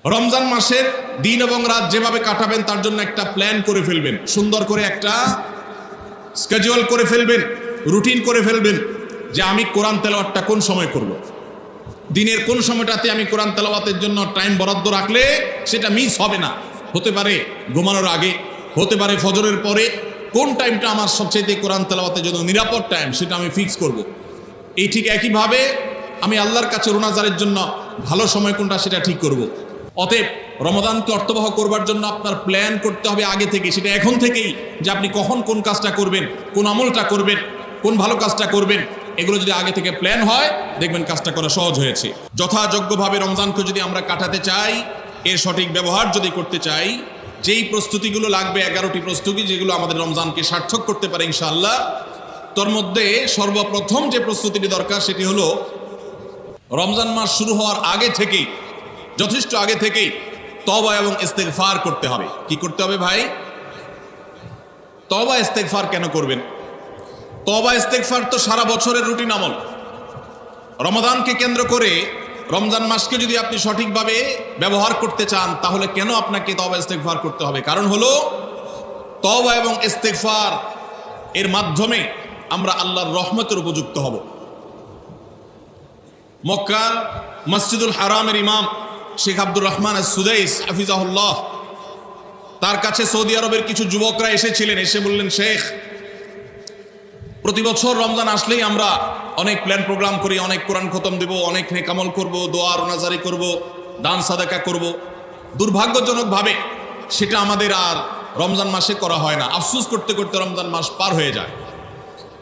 রমজান মাসের দিন এবং রাত যেভাবে কাটাবেন তার জন্য একটা প্ল্যান করে ফেলবেন, সুন্দর করে একটা স্কেজুয়াল করে ফেলবেন, রুটিন করে ফেলবেন যে আমি কোরআন তেলাওয়াতটা কোন সময় করব। দিনের কোন সময়টাতে আমি কোরআন তেলাওয়াতের জন্য টাইম বরাদ্দ রাখলে সেটা মিস হবে না। হতে পারে ঘুমানোর আগে, হতে পারে ফজরের পরে। কোন টাইমটা আমার সবচেয়ে কোরআন তেলাওয়াতের জন্য নিরাপদ টাইম সেটা আমি ফিক্স করব। এই ঠিক একইভাবে আমি আল্লাহর কাছে রোনাজারের জন্য ভালো সময় কোনটা সেটা ঠিক করব। অতএব রমাদানকে অর্থবহ করবার জন্য আপনার প্ল্যান করতে হবে আগে থেকে, সেটা এখন থেকেই, যে আপনি কখন কোন কাজটা করবেন, কোন আমলটা করবেন, কোন ভালো কাজটা করবেন। এগুলো যদি আগে থেকে প্ল্যান হয় দেখবেন কাজটা করা সহজ হয়েছে। যথাযোগ্যভাবে রমজানকে যদি আমরা কাটাতে চাই, এর সঠিক ব্যবহার যদি করতে চাই, যেই প্রস্তুতিগুলো লাগবে 11টি প্রস্তুতি যেগুলো আমাদের রমজানকে সার্থক করতে পারে ইনশাআল্লাহ, তোর মধ্যে সর্বপ্রথম যে প্রস্তুতিটি দরকার সেটি হলো রমজান মাস শুরু হওয়ার আগে থেকেই, যথেষ্ট আগে থেকেই তওবা এবং ইস্তেগফার করতে হবে। কি করতে হবে ভাই? তওবা ইস্তেগফার কেন করবেন? তওবা ইস্তেগফার তো সারা বছরের রুটিন আমল। রমাদানকে কেন্দ্র করে রমজান মাসকে যদি আপনি সঠিকভাবে ব্যবহার করতে চান তাহলে কেন আপনাকে তওবা ইস্তেগফার করতে হবে? কারণ হলো তওবা এবং ইস্তেগফার এর মাধ্যমে আমরা আল্লাহর রহমতের উপযুক্ত হব। মক্কার মসজিদুল হারামের ইমাম শেখ আব্দুর রহমান আস-সুদাইস হাফিজাহুল্লাহ, তার কাছে সৌদি আরবের কিছু যুবকরা এসেছিলেন। এসে বললেন, শেখ, প্রতি বছর রমজান আসলেই আমরা অনেক প্ল্যান প্রোগ্রাম করি, অনেক কোরআন খতম দেব, অনেক নেক আমল করব, দোয়া রোনাজারি করব, দান সাদাকা করব। দুর্ভাগ্যজনকভাবে সেটা আমাদের আর রমজান মাসে করা হয় না। আফসোস করতে করতে রমজান মাস পার হয়ে যায়।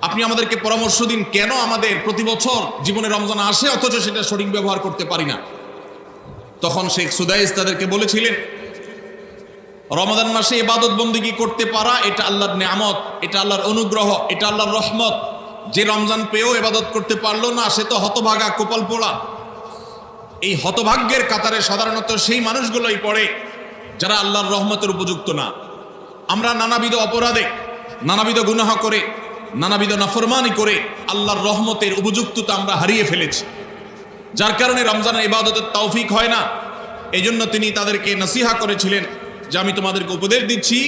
আপনি আমাদেরকে পরামর্শ দিন, কেন আমাদের প্রতি বছর জীবনে রমজান আসে অথচ সেটা সঠিক ব্যবহার করতে পারি না। তখন শেখ সুদাইস তাদেরকে বলেছিলেন, রমাদান মাসে ইবাদত বন্দেগী করতে পারা এটা আল্লাহর নিয়ামত, এটা আল্লাহর অনুগ্রহ, এটা আল্লাহর রহমত। যে রমজান পেয়েও ইবাদত করতে পারলো না সে তো হতভাগা, কপাল পোড়া। এই হতভাগ্যের কাতারে সাধারণত সেই মানুষগুলোই পড়ে যারা আল্লাহর রহমতের উপযুক্ত না। আমরা নানাবিধ অপরাধে, নানাবিধ গুনাহ করে, নানাবিধ নাফরমানি করে আল্লাহর রহমতের উপযুক্ততা আমরা হারিয়ে ফেলেছি, যার কারণে রমজানের ইবাদতের তৌফিক হয় না। এই জন্য তিনি তাদেরকে নসিহা করেছিলেন যে আমি তোমাদেরকে উপদেশ দিচ্ছি,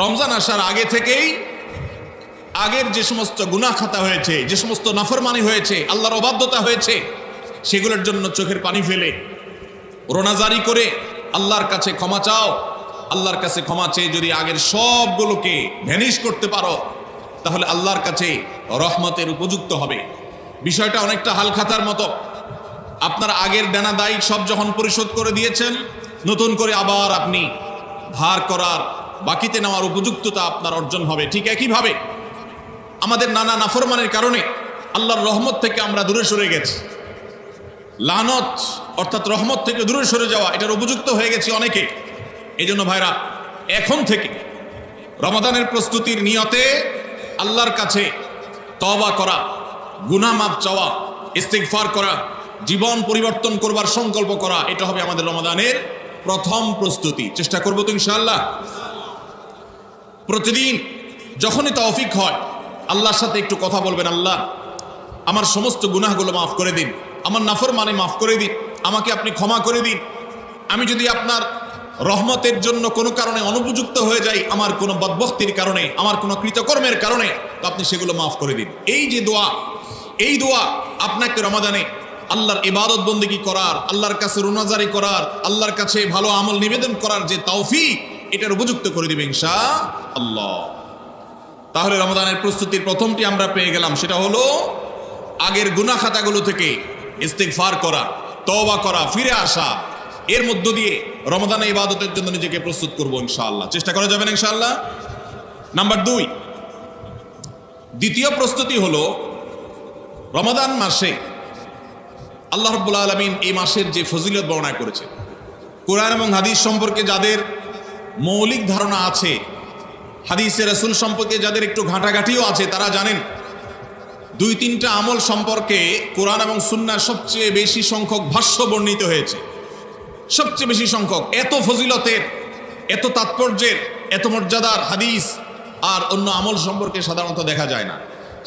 রমজান আসার আগে থেকেই আগের যে সমস্ত গুনাহ খাতা হয়েছে, যে সমস্ত নাফরমানি হয়েছে, আল্লাহর অবাধ্যতা হয়েছে, সেগুলোর জন্য চোখের পানি ফেলে রোনাজারি করে আল্লাহর কাছে ক্ষমা চাও। আল্লাহর কাছে ক্ষমা চেয়ে যদি আগের সবগুলোকে ভ্যানিশ করতে পারো তাহলে আল্লাহর কাছে রহমতের উপযুক্ত হবে। বিষয়টা অনেকটা হালখাতার মতো। আপনার আগের দেনা দায়ী সব যখন পরিশোধ করে দিয়েছেন, নতুন করে আবার আপনি ধার করার, বাকিতে নেওয়ার উপযুক্ততা আপনার অর্জন হবে। ঠিক একইভাবে আমাদের নানা নাফরমানের কারণে আল্লাহর রহমত থেকে আমরা দূরে সরে গেছি। লানত অর্থাৎ রহমত থেকে দূরে সরে যাওয়া, এটার উপযুক্ত হয়ে গেছি অনেকে। এই জন্য ভাইরা, এখন থেকে রমাদানের প্রস্তুতির নিয়তে আল্লাহর কাছে তওবা করা, গুনাহ মাফ চাওয়া, ইস্তিগফার করা, জীবন পরিবর্তন করবার সংকল্প করা, এটা হবে আমাদের রমাদানের প্রথম প্রস্তুতি। চেষ্টা করবো তো ইনশাআল্লাহ। প্রতিদিন যখনই তৌফিক হয় আল্লাহর সাথে একটু কথা বলবেন, আল্লাহ আমার সমস্ত গুনাহগুলো মাফ করে দিন, আমার নাফরমানি মাফ করে দিন, আমাকে আপনি ক্ষমা করে দিন। আমি যদি আপনার রহমতের জন্য কোনো কারণে অনুপযুক্ত হয়ে যাই, আমার কোনো বদবখতির কারণে, আমার কোনো কৃতকর্মের কারণে, তো আপনি সেগুলো মাফ করে দিন। এই যে দোয়া, এই দোয়া আপনাকে রমাদানে আল্লাহর ইবাদত বন্দেগী করার, আল্লাহর কাছে রোনাজারি করার, আল্লাহর কাছে ভালো আমল নিবেদন করার যে তৌফিক, এটার উপযুক্ত করে দিবে ইনশাআল্লাহ। তাহলে রমাদানের প্রস্তুতির প্রথমটি আমরা পেয়ে গেলাম, সেটা হলো আগের গুনাহ খাতাগুলো থেকে ইস্তিগফার করা, তওবা করা, ফিরে আসা। এর মধ্য দিয়ে রমাদানের ইবাদতের জন্য নিজেকে প্রস্তুত করবো ইনশাআল্লাহ। চেষ্টা করা যাবে না ইনশাআল্লাহ। নাম্বার 2, দ্বিতীয় প্রস্তুতি হলো রমাদান মাসে আল্লাহ রাব্বুল আলামিন এই মাসের যে ফজিলত বর্ণনা করেছে, কোরআন এবং হাদিস সম্পর্কে যাদের মৌলিক ধারণা আছে, হাদিসে রাসূল সম্পর্কে যাদের একটু ঘাঁটাঘাঁটিও আছে, তারা জানেন 2-3টা আমল সম্পর্কে কোরআন এবং সুন্নাহ সবচেয়ে বেশি সংখ্যক ভাষ্য বর্ণিত হয়েছে। সবচেয়ে বেশি সংখ্যক। এত ফজিলতের, এত তাৎপর্যের, এত মর্যাদার হাদিস আর অন্য আমল সম্পর্কে সাধারণত দেখা যায় না।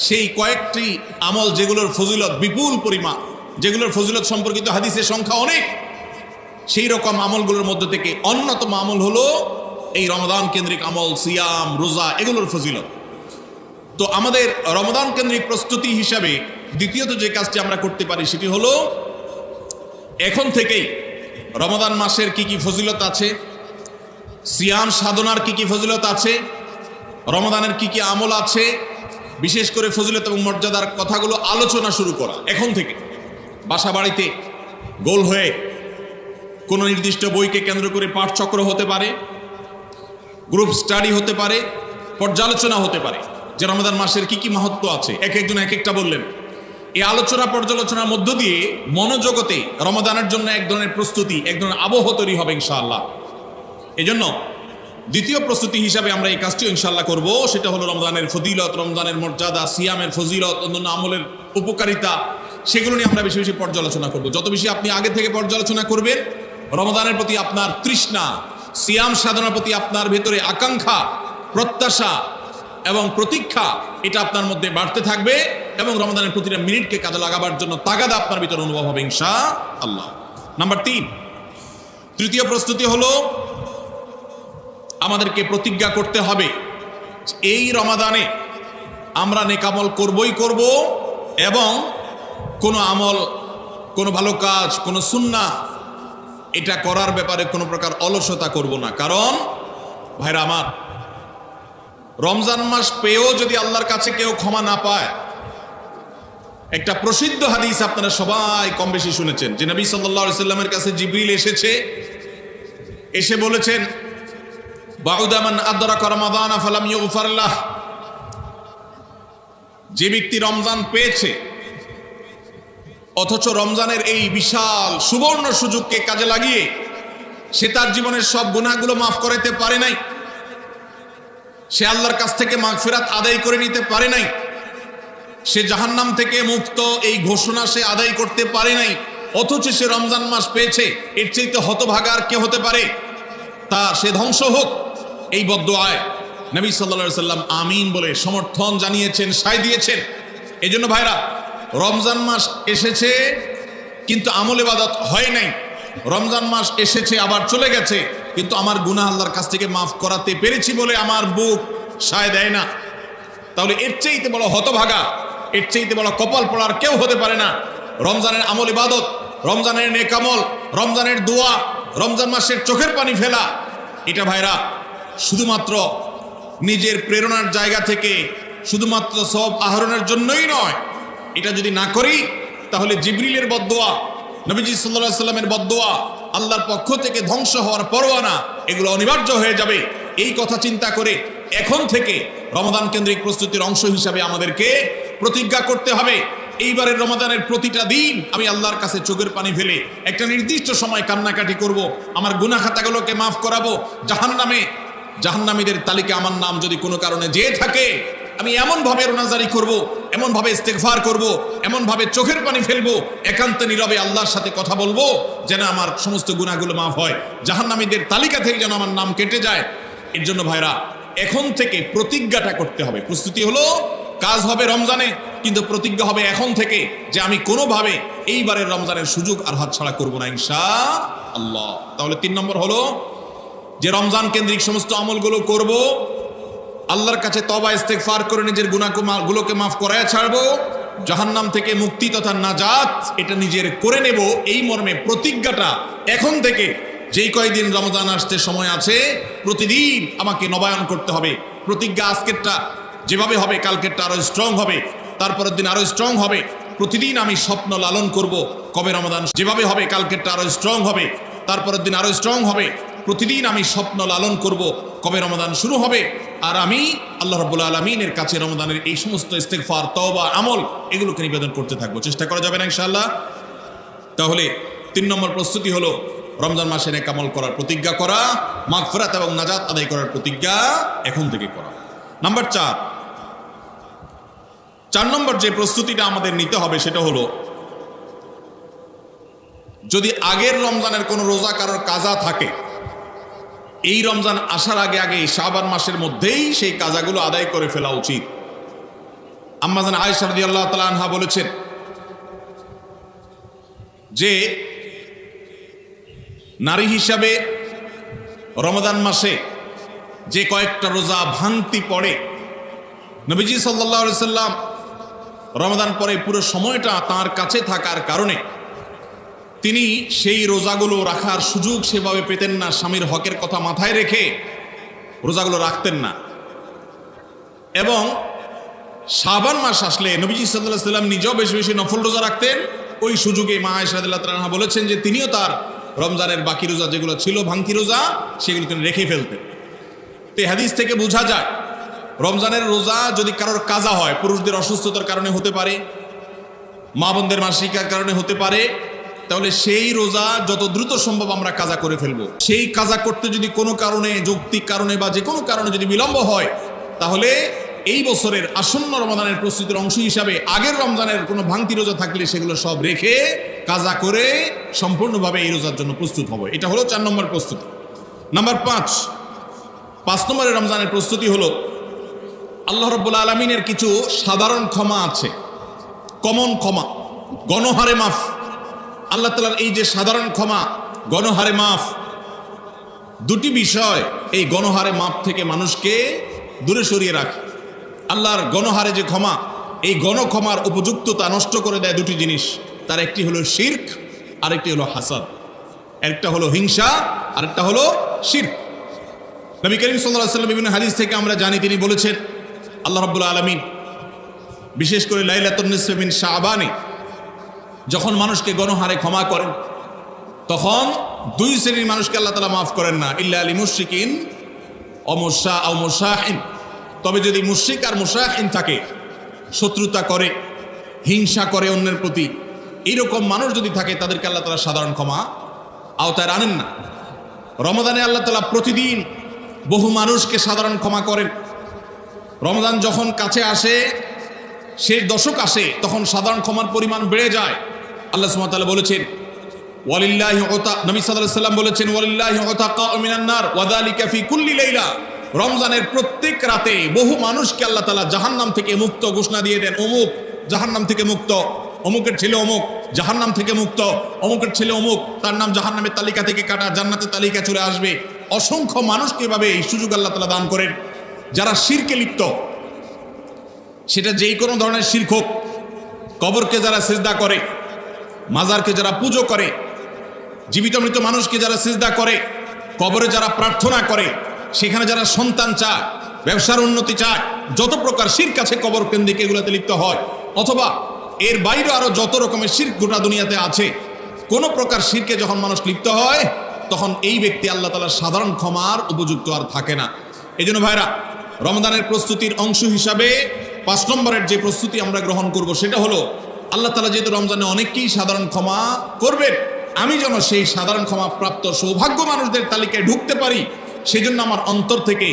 সেই কয়েকটি আমল যেগুলোর ফজিলত বিপুল পরিমাণ, যেগুলোর ফজিলত সম্পর্কিত হাদিসের সংখ্যা অনেক, সেই রকম আমলগুলোর মধ্যে থেকে অন্যতম আমল হলো এই রমাদান কেন্দ্রিক আমল, সিয়াম, রোজা, এগুলোর ফজিলত। তো আমাদের রমাদান কেন্দ্রিক প্রস্তুতি হিসাবে দ্বিতীয়ত যে কাজটি আমরা করতে পারি সেটি হলো এখন থেকেই রমাদান মাসের কি কি ফজিলত আছে, সিয়াম সাধনার কি কি ফজিলত আছে, রমাদানের কি কি আমল আছে, বিশেষ করে ফজিলত এবং মর্যাদার কথাগুলো আলোচনা শুরু করা এখন থেকে। বাসা বাড়িতে গোল হয়ে কোনো নির্দিষ্ট বইকে কেন্দ্র করে পাঠচক্র হতে পারে, গ্রুপ স্টাডি হতে পারে, পর্যালোচনা হতে পারে যে রমাদান মাসের কি কি মাহাত্ম্য আছে। এক একজন এক একটা বললেন। এই আলোচনা পর্যালোচনার মধ্য দিয়ে মনোজগতে রমাদানের জন্য এক ধরনের প্রস্তুতি, এক ধরনের আবহ তৈরি হবে ইনশাআল্লাহ। এই জন্য দ্বিতীয় প্রস্তুতি হিসাবে আমরা এই কাজটিও ইনশাআল্লাহ করব, সেটা হলো রমজানের ফজিলত, রমজানের মর্যাদা, সিয়ামের ফজিলত, অন্যান্য আমলের উপকারিতা, সেগুলো নিয়ে আমরা বেশি বেশি পর্যালোচনা করব। যত বেশি আপনি আগে থেকে পর্যালোচনা করবেন, রমাদানের প্রতি আপনার তৃষ্ণা, সিয়াম সাধনার প্রতি আপনার ভেতরে আকাঙ্ক্ষা, প্রত্যাশা এবং প্রতীক্ষা, এটা আপনার মধ্যে বাড়তে থাকবে এবং রমাদানের প্রতিটা মিনিটকে কাজে লাগাবার জন্য তাগাদা আপনার ভিতরে অনুভব হবে ইনশাআল্লাহ। নাম্বার 3, তৃতীয় প্রস্তুতি হলো আমাদেরকে প্রতিজ্ঞা করতে হবে এই রমাদানে আমরা নেকামল করবই করব এবং কোনো আমল, কোনো ভালো কাজ, কোনো সুন্নাহ এটা করার ব্যাপারে কোনো প্রকার অলসতা করব না। কারণ ভাইরা আমার, রমজান মাস পেয়েও যদি আল্লাহর কাছে কেউ ক্ষমা না পায়, একটা প্রসিদ্ধ হাদিস আপনারা সবাই কম বেশি শুনেছেন যে নবী সাল্লাল্লাহু আলাইহি সাল্লামের কাছে জিবরিল এসেছে, এসে বলেছেন বাউদা মান আদরাকা রমাদান ফালাম ইউগফার লাহ, যে ব্যক্তি রমজান পেয়েছে অথচ রমজানের এই বিশাল সুবর্ণ সুযোগকে কাজে লাগিয়ে সে তার জীবনের সব গুনাহগুলো মাফ করাতে পারে নাই, সে আল্লাহর কাছ থেকে মাগফিরাত আদায় করে নিতে পারে নাই, সে জাহান্নাম থেকে মুক্ত এই ঘোষণা সে আদায় করতে পারে নাই, অথচ সে রমজান মাস পেয়েছে, এর চাইতে হতভাগা আর কে হতে পারে? তা সে ধ্বংস হোক, এই বদদুআয় নবী সাল্লাল্লাহু আলাইহি সাল্লাম আমিন বলে সমর্থন জানিয়েছেন, সায় দিয়েছেন। এই জন্য ভাইরা, রমজান মাস এসেছে কিন্তু আমল ইবাদত হয় নাই, রমজান মাস এসেছে আবার চলে গেছে কিন্তু আমার গুনাহ আল্লাহর কাছ থেকে মাফ করাতে পেরেছি বলে আমার বুক সায় দেয় না, তাহলে এর চাইতে বড় হতভাগা, এর চাইতে বড় কপাল পড়ার কেউ হতে পারে না। রমজানের আমল ইবাদত, রমজানের নেক আমল, রমজানের দোয়া, রমজান মাসের চোখের পানি ফেলা, এটা ভাইরা শুধুমাত্র নিজের প্রেরণার জায়গা থেকে শুধুমাত্র সওয়াব আহরণের জন্যই নয়। এটা যদি না করি তাহলে জিবরিলের বদদোয়া, নবীজি সাল্লাল্লাহু আলাইহি সাল্লামের বদদোয়া, আল্লাহর পক্ষ থেকে ধ্বংস হওয়ার পরোয়ানা, এগুলো অনিবার্য হয়ে যাবে। এই কথা চিন্তা করে এখন থেকে রমাদান কেন্দ্রিক প্রস্তুতির অংশ হিসাবে আমাদেরকে প্রতিজ্ঞা করতে হবে, এইবারের রমাদানের প্রতিটা দিন আমি আল্লাহর কাছে চোখের পানি ফেলে একটা নির্দিষ্ট সময় কান্নাকাটি করব, আমার গুনাহ খাতাগুলোকে মাফ করাবো, জাহান্নামীদের তালিকা আমার নাম যদি কোনো কারণে যেয়ে থাকে, আমি এমনভাবে রোনাজারি করব, এমনভাবে ইস্তেগফার করব, এমনভাবে চোখের পানি ফেলবো, একান্ত নীরবে আল্লাহর সাথে কথা বলবো যেন আমার সমস্ত গুনাহগুলো মাফ হয়, জাহান্নামীদের তালিকা থেকে যেন আমার নাম কেটে যায়। এর জন্য ভাইরা এখন থেকে প্রতিজ্ঞাটা করতে হবে। প্রস্তুতি হলো কাজ হবে রমজানে, কিন্তু প্রতিজ্ঞা হবে এখন থেকে যে আমি কোনোভাবে এইবারের রমজানের সুযোগ আর হাতছাড়া করব না ইনশাআল্লাহ। তাহলে 3 নম্বর হলো যে রমজান কেন্দ্রিক সমস্ত আমলগুলো করব, আল্লাহর কাছে তওবা ইস্তেগফার করে নিজের গুনাহগুলোকে মাফ করায় ছাড়বো, জাহান্নাম থেকে মুক্তি তথা নাজাত এটা নিজের করে নেব, এই মর্মে প্রতিজ্ঞাটা এখন থেকে যেই কয়েকদিন রমজান আসতে সময় আছে প্রতিদিন আমাকে নবায়ন করতে হবে। প্রতিজ্ঞা আজকেরটা যেভাবে হবে কালকেরটা আরো স্ট্রং হবে, তারপরের দিন আরো স্ট্রং হবে। প্রতিদিন আমি স্বপ্ন লালন করব কবে রমজান, যেভাবে হবে কালকেরটা আরো স্ট্রং হবে, তারপরের দিন আরো স্ট্রং হবে। প্রতিদিন আমি স্বপ্ন লালন করব কবে রমজান শুরু হবে, আর আমি আল্লাহ রাব্বুল আলামিনের কাছে রমজানের এই সমস্ত ইস্তেগফার, তওবা, আমল এগুলোকে নিবেদন করতে থাকবো। চেষ্টা করা যাবে না ইনশাআল্লাহ। তাহলে 3 নম্বর প্রস্তুতি হলো রমজান মাসে নেক আমল করার প্রতিজ্ঞা করা, মাগফিরাত এবং নাজাত আদায় করার প্রতিজ্ঞা এখন থেকে করা। নাম্বার 4 নম্বর যে প্রস্তুতিটা আমাদের নিতে হবে সেটা হলো, যদি আগের রমজানের কোনো রোজা কারোর কাজা থাকে, এই রমজান আসার আগে আগে শাবান মাসের মধ্যেই সেই কাজাগুলো আদায় করে ফেলা উচিত। আম্মা জান আয়েশা রাদিয়াল্লাহু তাআলা আনহা বলেছেন যে নারী হিসাবে রমাদান মাসে যে কয়েকটা রোজা ভাঙতি পড়ে, নবীজি সাল্লাল্লাহু আলাইহি সাল্লাম রমাদান পরে পুরো সময়টা তার কাছে থাকার কারণে তিনি সেই রোজাগুলো রাখার সুযোগ সেভাবে পেতেন না। স্বামীর হকের কথা মাথায় রেখে রোজাগুলো রাখতেন না। এবং শাবান মাস আসলে নবীজি সাল্লাল্লাহু আলাইহি সাল্লাম নিজেও বেশি বেশি নফল রোজা রাখতেন। ওই সুযোগে মা আয়েশা রাদিয়াল্লাহু তাআলা আনহা বলেছেন যে তিনিও তার রমজানের বাকি রোজা যেগুলো ছিল ভাঙতি রোজা সেগুলো তিনি রেখে ফেলতেন। তো এই হাদিস থেকে বোঝা যায় রমজানের রোজা যদি কারোর কাজা হয়, পুরুষদের অসুস্থতার কারণে হতে পারে, মা বোনদের মাসিকার কারণে হতে পারে, তাহলে সেই রোজা যত দ্রুত সম্ভব আমরা কাজা করে ফেলবো। সেই কাজা করতে যদি কোনো কারণে, যৌক্তিক কারণে বা যে কোনো কারণে যদি বিলম্ব হয়, তাহলে এই বছরের আসন্ন রমজানের প্রস্তুতির অংশ হিসাবে আগের রমজানের কোনো ভাঙতি রোজা থাকলে সেগুলো সব রেখে কাজা করে সম্পূর্ণভাবে এই রোজার জন্য প্রস্তুত হবে। এটা হলো 4 নম্বর প্রস্তুতি। নাম্বার 5 নম্বরের রমজানের প্রস্তুতি হলো আল্লাহ রাব্বুল আলামিনের কিছু সাধারণ ক্ষমা আছে, কমন ক্ষমা, গণহারে মাফ। আল্লাহ তাআলার এই যে সাধারণ ক্ষমা, গণহারে মাফ, দুটি বিষয় এই গণহারে মাফ থেকে মানুষকে দূরে সরিয়ে রাখে। আল্লাহর গণহারে যে ক্ষমা, এই গণক্ষমার উপযুক্ততা নষ্ট করে দেয় দুটি জিনিস। তার একটি হলো শিরক, আরেকটি হলো হাসাদ। একটা হলো হিংসা, আরেকটা হলো শিরক। নবী করিম সাল্লাল্লাহু আলাইহি ওয়াসাল্লাম বিভিন্ন হাদিস থেকে আমরা জানি, তিনি বলেছেন আল্লাহ রাব্বুল আলামিন বিশেষ করে লাইলাতুন নিসফি মিন শাবানে যখন মানুষকে গণহারে ক্ষমা করেন, তখন 2 শ্রেণীর মানুষকে আল্লাহ তাআলা মাফ করেন না, ইল্লা লিল মুশরিকিন ও মুশাহিন। তবে যদি মুশরিক আর মুশাহিন থাকে, শত্রুতা করে, হিংসা করে অন্যের প্রতি, এইরকম মানুষ যদি থাকে, তাদেরকে আল্লাহ তাআলা সাধারণ ক্ষমা আওতায় আনেন না। রমাদানে আল্লাহ তাআলা প্রতিদিন বহু মানুষকে সাধারণ ক্ষমা করেন। রমজান যখন কাছে আসে, শেষ দশক আসে, তখন সাধারণ ক্ষমার পরিমাণ বেড়ে যায়। আল্লাহ সুবহানাহু ওয়া তাআলা বলেছেন ওয়ালিল্লাহি নবী সাল্লাল্লাহু আলাইহি সাল্লাম বলেছেন ওয়ালিল্লাহি উতাকাউ মিনান নার ওয়া যালিকা ফি কুল্লি লাইলা। রমজানের প্রত্যেক রাতে বহু মানুষকে আল্লাহ তাআলা জাহান্নাম থেকে মুক্ত ঘোষণা দিয়ে দেন। অমুক জাহান্নাম থেকে মুক্ত, অমুকের ছেলে অমুক জাহান্নাম থেকে মুক্ত, অমুকের ছেলে অমুক, তার নাম জাহান্নামের তালিকা থেকে কাটা, জান্নাতের তালিকা চলে আসবে। অসংখ্য মানুষকে এভাবে এই সুযোগ আল্লাহ তাআলা দান করেন। যারা শিরকে লিপ্ত, সেটা যেই কোনো ধরনের শিরক হোক, কবরকে যারা সিজদা করে, মাজারকে যারা পুজো করে, জীবিত মৃত মানুষকে যারা সিজদা করে, কবরে যারা প্রার্থনা করে, সেখানে যারা সন্তান চায়, ব্যবসার উন্নতি চায়, যত প্রকার শিরক আছে কবর কেন্দ্রিক, এগুলোতে লিপ্ত হয়, অথবা এর বাইরে আরো যত রকমের শিরক গোটা দুনিয়াতে আছে, কোন প্রকার শিরকে যখন মানুষ লিপ্ত হয়, তখন এই ব্যক্তি আল্লাহ তাআলার সাধারণ ক্ষমার উপযুক্ত আর থাকে না। এই জন্য ভাইরা, রমজানের প্রস্তুতির অংশ হিসাবে 5 নম্বরের যে প্রস্তুতি আমরা গ্রহণ করব, সেটা হলো আল্লাহ তাআলা যেহেতু রমজানে অনেককেই সাধারণ ক্ষমা করবেন, আমি যেন সেই সাধারণ ক্ষমা প্রাপ্ত সৌভাগ্য মানুষদের তালিকায় ঢুকতে পারি, সেজন্য আমার অন্তর থেকে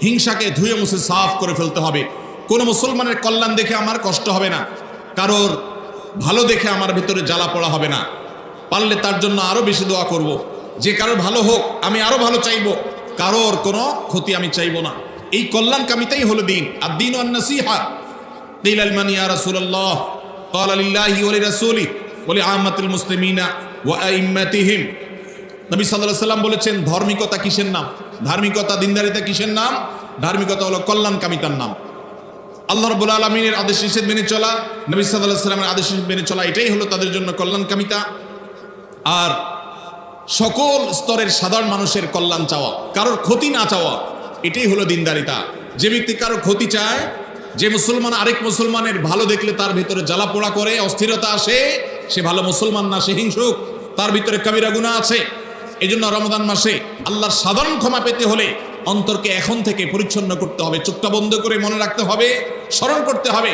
হিংসাকে ধুয়ে মুছে সাফ করে ফেলতে হবে। কোনো মুসলমানের কল্যাণ দেখে আমার কষ্ট হবে না, কারোর ভালো দেখে আমার ভিতরে জ্বালা পড়া হবে না। পারলে তার জন্য আরো বেশি দোয়া করব, যে কারোর ভালো হোক আমি আরো ভালো চাইবো, কারোর কোনো ক্ষতি আমি চাইবো না। এই কল্যাণকামিতাই হলো দিন। আর দিন ওয়ান নাসিহা কিল আল মান ইয়া রাসূলুল্লাহ ক্বাল লিল্লাহি ওয়া লিরাসূলি ওয়া লিআম্মাতিল মুসলিমিনা ওয়া আইম্মাতিহিম। নবী সাল্লাল্লাহু আলাইহি সাল্লাম বলেছেন, ধার্মিকতা কিসের নাম? ধার্মিকতা, দিনদারিতা কিসের নাম? ধার্মিকতা হলো কল্যাণকামিতার নাম। আল্লাহ রাব্বুল আলামিনের আদেশ নিষেধ মেনে চলা, নবী সাল্লাল্লাহু আলাইহি সাল্লামের আদেশ নিষেধ মেনে চলা, এটাই হলো তাদের জন্য কল্যাণকামিতা। আর সকল স্তরের সাধারণ মানুষের কল্যাণ চাওয়া, কারোর ক্ষতি না চাওয়া, এটাই হলো দিনদারিতা। যে ব্যক্তি কারোর ক্ষতি চায়, যে মুসলমান আরেক মুসলমানের ভালো দেখলে তার ভিতরে জ্বালা পোড়া করে, অস্থিরতা আসে, সে ভালো মুসলমান না, সে হিংসুক, তার ভিতরে কবিরা গুনাহ আছে। এই জন্য রমজান মাসে আল্লাহর সাধারণ ক্ষমা পেতে হলে অন্তরকে এখন থেকে পরিচ্ছন্ন করতে হবে, চোখটা বন্ধ করে মনে রাখতে হবে, স্মরণ করতে হবে,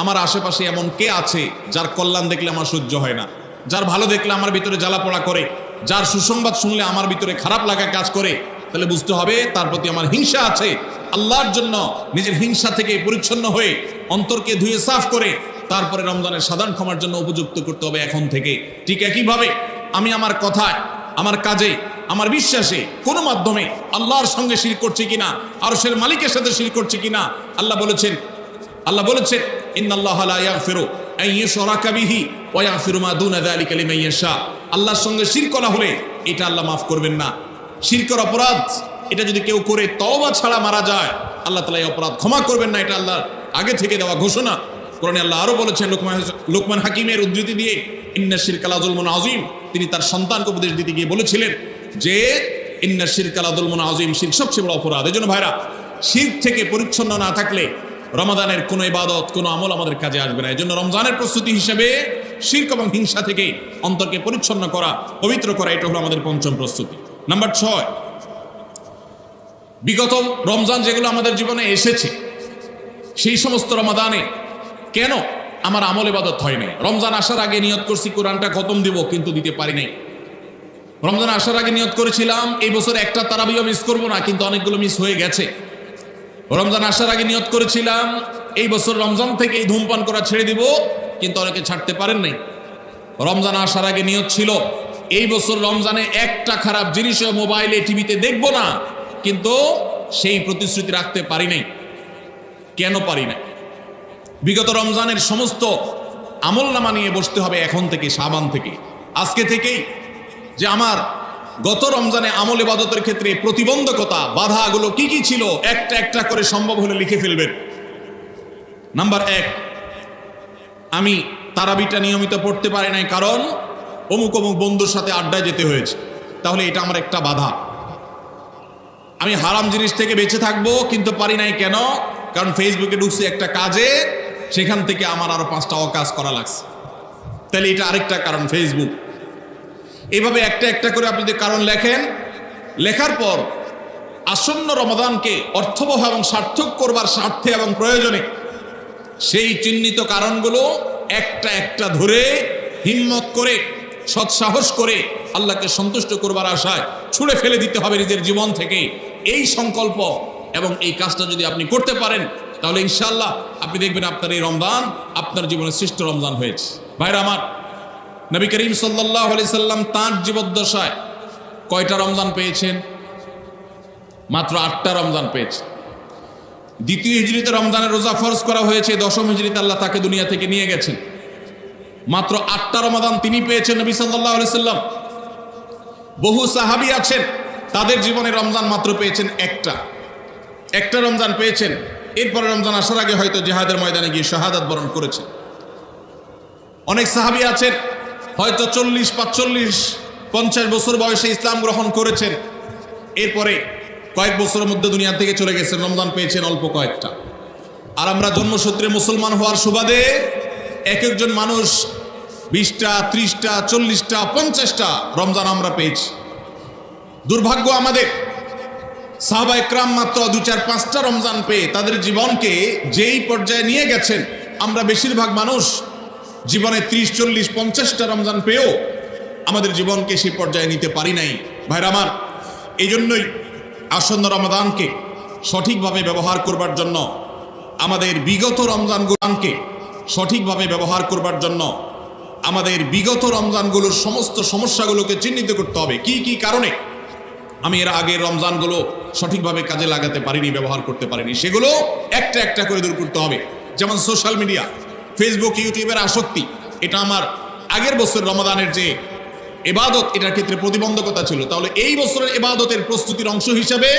আমার আশেপাশে এমন কে আছে যার কল্যাণ দেখলে আমার সহ্য হয় না, যার ভালো দেখলে আমার ভিতরে জ্বালা পোড়া করে, যার সুসংবাদ শুনলে আমার ভিতরে খারাপ লাগা কাজ করে, তাহলে বুঝতে হবে তার প্রতি আমার হিংসা আছে। আল্লাহর জন্য নিজের হিংসা থেকে পরিচ্ছন্ন হয়ে অন্তরকে ধুয়ে সাফ করে তারপরে রমজানের সাধারণ ক্ষমার জন্য উপযুক্ত করতে হবে এখন থেকে। ঠিক একইভাবে আমি আমার কথায়, আমার কাজে, আমার বিশ্বাসে কোনো মাধ্যমে আল্লাহর সঙ্গে শিরক করছি কিনা, আরশের মালিকের সাথে শিরক করছি কিনা, আল্লাহ বলেছেন ইন্নাল্লাহা লা ইয়াগফিরু আন ইউশরাকা বিহি ওয়া ইয়াগফিরু মা দুনা যালিকা লিমান ইয়াশা। আল্লাহর সঙ্গে শিরক করা হলে এটা আল্লাহ মাফ করবেন না। শিরকের অপরাধ এটা যদি কেউ করে তওবা ছাড়া মারা যায়, আল্লাহ তাআলা এই অপরাধ ক্ষমা করবেন না। এটা আল্লাহ আগে থেকে দেওয়া ঘোষণা। কোরআনে আল্লাহ আরো বলেছেন লোকমান হাকিমের উদ্ধৃতি দিয়ে, ইন্না শিরকা লাযুলমুন আযীম। তিনি তার সন্তানকে উপদেশ দিতে গিয়ে বলেছিলেন যে ইন্না শিরকা লাযুলমুন আযীম, শিরক সবচেয়ে বড় অপরাধ। এজন্য ভাইরা, শিরক থেকে পরিচ্ছন্ন না থাকলে রমাদানের কোনো ইবাদত, কোনো আমল আমাদের কাজে আসবে না। এজন্য রমজানের প্রস্তুতি হিসেবে শিরক এবং হিংসা থেকে অন্তরকে পরিচ্ছন্ন করা, পবিত্র করা, এটা হলো আমাদের পঞ্চম প্রস্তুতি। নাম্বার 6, বিগত রমজান যেগুলো আমাদের জীবনে এসেছে, সেই সমস্ত রমাদানে কেন আমার আমল ইবাদত হয় নাই? রমজান আসার আগে নিয়ত করছি কোরআনটা খতম দিব, কিন্তু দিতে পারি নাই। রমজান আসার আগে নিয়ত করেছিলাম এই বছর একটা তারাবিও মিস করব না, কিন্তু অনেকগুলো মিস হয়ে গেছে। রমজান আসার আগে নিয়ত করেছিলাম এই বছর রমজান থেকে এই ধূমপান করা ছেড়ে দিব, কিন্তু অনেকে ছাড়তে পারেন নাই। রমজান আসার আগে নিয়ত ছিল এই বছর রমজানে একটা খারাপ জিনিসও মোবাইলে, টিভিতে দেখব না, কিন্তু সেই প্রতিশ্রুতি রাখতে পারি নাই। কেন পারি নাই? বিগত রমজানের সমস্ত আমলনামা নিয়ে বসতে হবে এখন থেকে, শাবান থেকে, আজকে থেকেই, যে আমার গত রমজানে আমল ইবাদতের ক্ষেত্রে প্রতিবন্ধকতা, বাধাগুলো কি কি ছিল, একটা একটা করে সম্ভব হলে লিখে ফেলবেন। নাম্বার 1, আমি তারাবিটা নিয়মিত পড়তে পারি নাই, কারণ অমুক অমুক বন্ধুর সাথে আড্ডায় যেতে হয়েছে। তাহলে এটা আমার একটা বাধা। আমি হারাম জিনিস থেকে বেঁচে থাকবো, কিন্তু পারি নাই। কেন? কারণ ফেসবুকে ঢুকছি একটা কাজে, সেখান থেকে আমার আরো 5টা অকাজ করা লাগছে। তাহলে এটা আরেকটা কারণ, ফেসবুক। এইভাবে একটা একটা করে আপনি যদি কারণ লেখেন, লেখার পর আসন্ন রমাদানকে অর্থবহ এবং সার্থক করবার স্বার্থে এবং প্রয়োজনে সেই চিহ্নিত কারণগুলো একটা একটা ধরে হিম্মত করে, সৎসাহস করে, আল্লাহকে সন্তুষ্ট করবার আশায় ছুঁড়ে ফেলে দিতে হবে নিজের জীবন থেকে। এই সংকল্প এবং এই কাজটা যদি আপনি করতে পারেন, তাহলে ইনশাআল্লাহ আপনি দেখবেন আপনার এই রমজান আপনার জীবনের শ্রেষ্ঠ রমজান হয়েছে। ভাইরা আমার, নবী করিম সাল্লাল্লাহু আলাইহি সাল্লাম তাঁর জীবদ্দশায় কয়টা রমজান পেয়েছেন? মাত্র 8টা রমজান পেয়েছেন। দ্বিতীয় হিজরিতে রমজানের রোজা ফরজ করা হয়েছে, দশম হিজরিতে আল্লাহ তাকে দুনিয়া থেকে নিয়ে গেছেন। মাত্র 8টা রমাদান তিনি পেয়েছেন নবী সাল্লাল্লাহু আলাইহি সাল্লাম। বহু সাহাবী আছেন, তাদের জীবনে রমজান মাত্র পেয়েছেন একটা রমজান পেয়েছেন। এরপরে রমজান আসার আগে হয়তো জিহাদের ময়দানে গিয়ে শাহাদাত বরণ করেছেন। অনেক সাহাবী আছেন হয়তো 40, 45, 50 বছর বয়সে ইসলাম গ্রহণ করেছেন, এরপরে কয়েক বছরের মধ্যে দুনিয়া থেকে চলে গেছেন, রমজান পেয়েছেন অল্প কয়েকটা। আর আমরা জন্মসূত্রে মুসলমান হওয়ার সুবাদে এক একজন মানুষ 20টা, 30টা, 40টা, 50টা রমজান আমরা পেয়েছি। দুর্ভাগ্য আমাদের, সাহাবা একরাম মাত্র 2, 4, 5টা রমজান পেয়ে তাদের জীবনকে যেই পর্যায়ে নিয়ে গেছেন, আমরা বেশিরভাগ মানুষ জীবনে 30, 40, 50টা রমজান পেয়েও আমাদের জীবনকে সেই পর্যায়ে নিতে পারি নাই। ভাইরা আমার, এই জন্যই আসন্ন রমাদানকে সঠিকভাবে ব্যবহার করবার জন্য, আমাদের বিগত রমজানগুলোকে সঠিকভাবে ব্যবহার করবার জন্য আমাদের বিগত রমজানগুলোর সমস্ত সমস্যাগুলোকে চিহ্নিত করতে হবে। কি কি কারণে আমি এর আগের রমজানগুলো সঠিকভাবে কাজে লাগাতে পারিনি, ব্যবহার করতে পারিনি, সেগুলো একটা একটা করে দূর করতে হবে। যেমন সোশ্যাল মিডিয়া, ফেসবুক, ইউটিউবের আসক্তি, এটা আমার আগের বছর রমাদানের যে ইবাদত, এটার ক্ষেত্রে প্রতিবন্ধকতা ছিল। তাহলে এই বছরের ইবাদতের প্রস্তুতির অংশ হিসেবে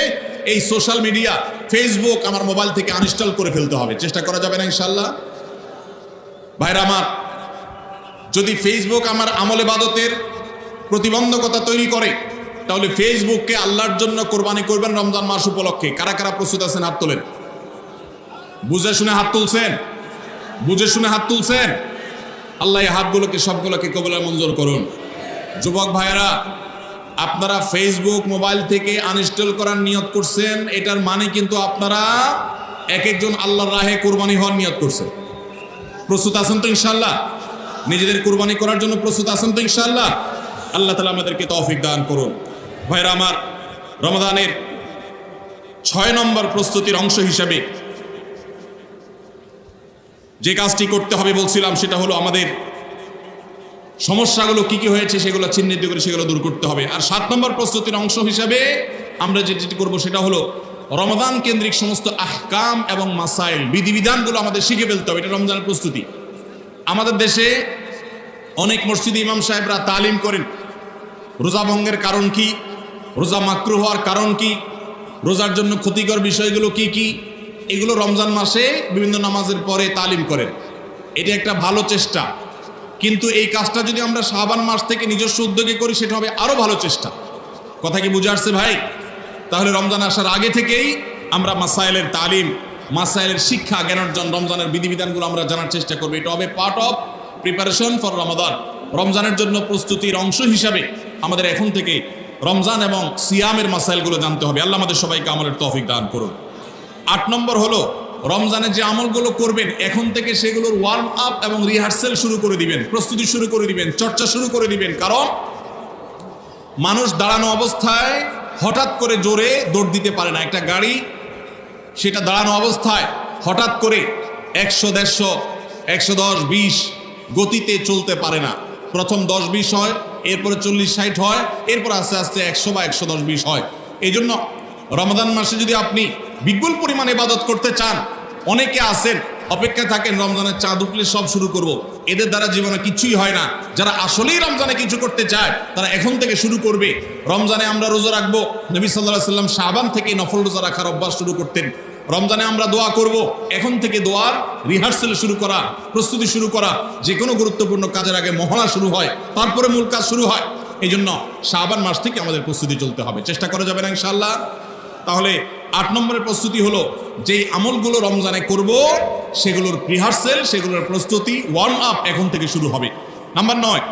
এই সোশ্যাল মিডিয়া, ফেসবুক আমার মোবাইল থেকে আনইনস্টল করে ফেলতে হবে। চেষ্টা করা যাবে না ইনশাআল্লাহ? ভাইরা আমার, যদি ফেসবুক আমার আমল ইবাদতের প্রতিবন্ধকতা তৈরি করে, তাহলে ফেসবুককে আল্লাহর জন্য কোরবানি করবেন রমজান মাস উপলক্ষে। কারা কারা প্রস্তুত আছেন? হাত তোলেন। বুঝে শুনে হাত তুলছেন? বুঝে শুনে হাত তুলছেন? আল্লাহ এই হাতগুলোকে সবগুলোকে কবুল মঞ্জুর করুন। যুবক ভাইয়েরা, আপনারা ফেসবুক মোবাইল থেকে আনইনস্টল করার নিয়ত করছেন, এটার মানে কিন্তু আপনারা এক একজন আল্লাহর রাহে কোরবানি হওয়ার নিয়ত করছেন। প্রস্তুত আছেন তো ইনশাআল্লাহ? নিজেদের কোরবানি করার জন্য প্রস্তুত আছেন তো ইনশাআল্লাহ? আল্লাহ তাআলা আমাদেরকে তৌফিক দান করুন। ভাইরা আমার, রমাদানের 6 নম্বর প্রস্তুতির অংশ হিসাবে যে কাজটি করতে হবে বলছিলাম, সেটা হলো আমাদের সমস্যাগুলো কি কি হয়েছে সেগুলো চিহ্নিত করে সেগুলো দূর করতে হবে। আর 7 নম্বর প্রস্তুতির অংশ হিসাবে আমরা যেটি করব সেটা হলো রমাদান কেন্দ্রিক সমস্ত আহকাম এবং মাসাইল, বিধিবিধানগুলো আমাদের শিখে ফেলতে হবে। এটা রমজানের প্রস্তুতি। আমাদের দেশে অনেক মসজিদে ইমাম সাহেবরা তালিম করেন রোজা ভঙ্গের কারণ কি, রোজা মাকরুহ হওয়ার কারণ কি, রোজার জন্য ক্ষতিকর বিষয়গুলো কি কি, এগুলো রমজান মাসে বিভিন্ন নামাজের পরে তালিম করেন। এটা একটা ভালো চেষ্টা, কিন্তু এই কাজটা যদি আমরা শাবান মাস থেকে নিজস্ব উদ্যোগে করি সেটা হবে আরো ভালো চেষ্টা। কথা কি বুঝে আসছে ভাই? তাহলে রমজান আসার আগে থেকেই আমরা মাসাইলের তালিম, মাসাইলের শিক্ষা, জ্ঞান অর্জন, রমজানের বিধিবিধানগুলো আমরা জানার চেষ্টা করবো। এটা হবে পার্ট অফ প্রিপারেশন ফর রমাদান। রমজানের জন্য প্রস্তুতির অংশ হিসাবে আমাদের এখন থেকে রমজান এবং সিয়ামের মাসাইলগুলো জানতে হবে। আল্লাহ আমাদের সবাইকে আমলের তৌফিক দান করুন। 8 নম্বর হলো, রমজানে যে আমলগুলো করবেন এখন থেকে সেগুলোর ওয়ার্ম আপ এবং রিহার্সেল শুরু করে দিবেন, প্রস্তুতি শুরু করে দিবেন, চর্চা শুরু করে দিবেন। কারণ মানুষ দাঁড়ানো অবস্থায় হঠাৎ করে জোরে দৌড় দিতে পারে না। একটা গাড়ি সেটা দাঁড়ানো অবস্থায় হঠাৎ করে 100, 150, 110, 20 গতিতে চলতে পারে না। প্রথম 10-20 হয়, এরপরে 40-60 হয়, এরপর আস্তে আস্তে 100 বা 110-20 হয়। এই জন্য রমজান মাসে যদি আপনি বিপুল পরিমাণ ইবাদত করতে চান, অনেকে আছেন অপেক্ষায় থাকেন রমজানের চাঁদ উঠলে সব শুরু করব। এদের দ্বারা জীবনে কিছুই হয় না। যারা আসলেই রমজানে কিছু করতে চায় তারা এখন থেকে শুরু করবে। রমজানে আমরা রোজা রাখবো, নবী সাল্লাল্লাহু আলাইহি ওয়াসাল্লাম শাবান থেকে নফল রোজা রাখার অভ্যাস শুরু করতেন। রমজানে আমরা দোয়া করব, এখন থেকে দোয়ার রিহার্সেল শুরু করা, প্রস্তুতি শুরু করা। যে কোনো গুরুত্বপূর্ণ কাজের আগে মহড়া শুরু হয়, তারপরে মূল কাজ শুরু হয়। এই জন্য শাবান মাস থেকে আমাদের প্রস্তুতি চলতে হবে। চেষ্টা করা যাবে না ইনশাআল্লাহ? তাহলে 8 নম্বরের প্রস্তুতি হলো, যেই আমলগুলো রমজানে করব সেগুলোর রিহার্সেল, সেগুলোর প্রস্তুতি, ওয়ার্ম আপ এখন থেকে শুরু হবে। নাম্বার 9,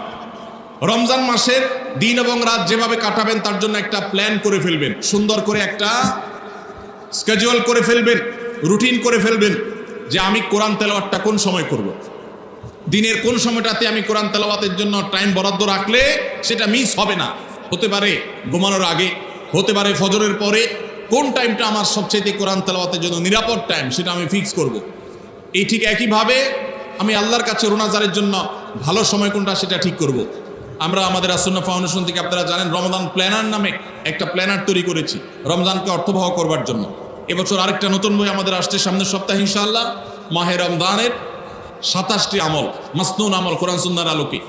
রমজান মাসের দিন এবং রাত যেভাবে কাটাবেন তার জন্য একটা প্ল্যান করে ফেলবেন। সুন্দর করে একটা স্কেজুয়াল করে ফেলবেন, রুটিন করে ফেলবেন যে আমি কোরআন তেলাওয়াতটা কোন সময় করব। দিনের কোন সময়টাতে আমি কোরআন তেলাওয়াতের জন্য টাইম বরাদ্দ রাখলে সেটা মিস হবে না। হতে পারে ঘুমানোর আগে, হতে পারে ফজরের পরে। কোন টাইমটা আমার সবচেয়ে কোরআন তেলাওয়াতের জন্য নিরাপদ টাইম সেটা আমি ফিক্স করব। এই ঠিক একইভাবে আমি আল্লাহর কাছে রোনাজারের জন্য ভালো সময় কোনটা সেটা ঠিক করব। আমরা আমাদের আসুন্নাহ ফাউন্ডেশন থেকে আপনারা জানেন রমজান প্ল্যানার নামে একটা প্ল্যানার তৈরি করেছি রমজানকে অর্থবহ করবার জন্য। এবছর আরেকটা নতুন বই আমাদের আসছে সামনের সপ্তাহে ইনশাআল্লাহ। মাহে রমজানের 27টি আমল, মাসনুন আমল, কোরআন সুন্নাহর আলোকে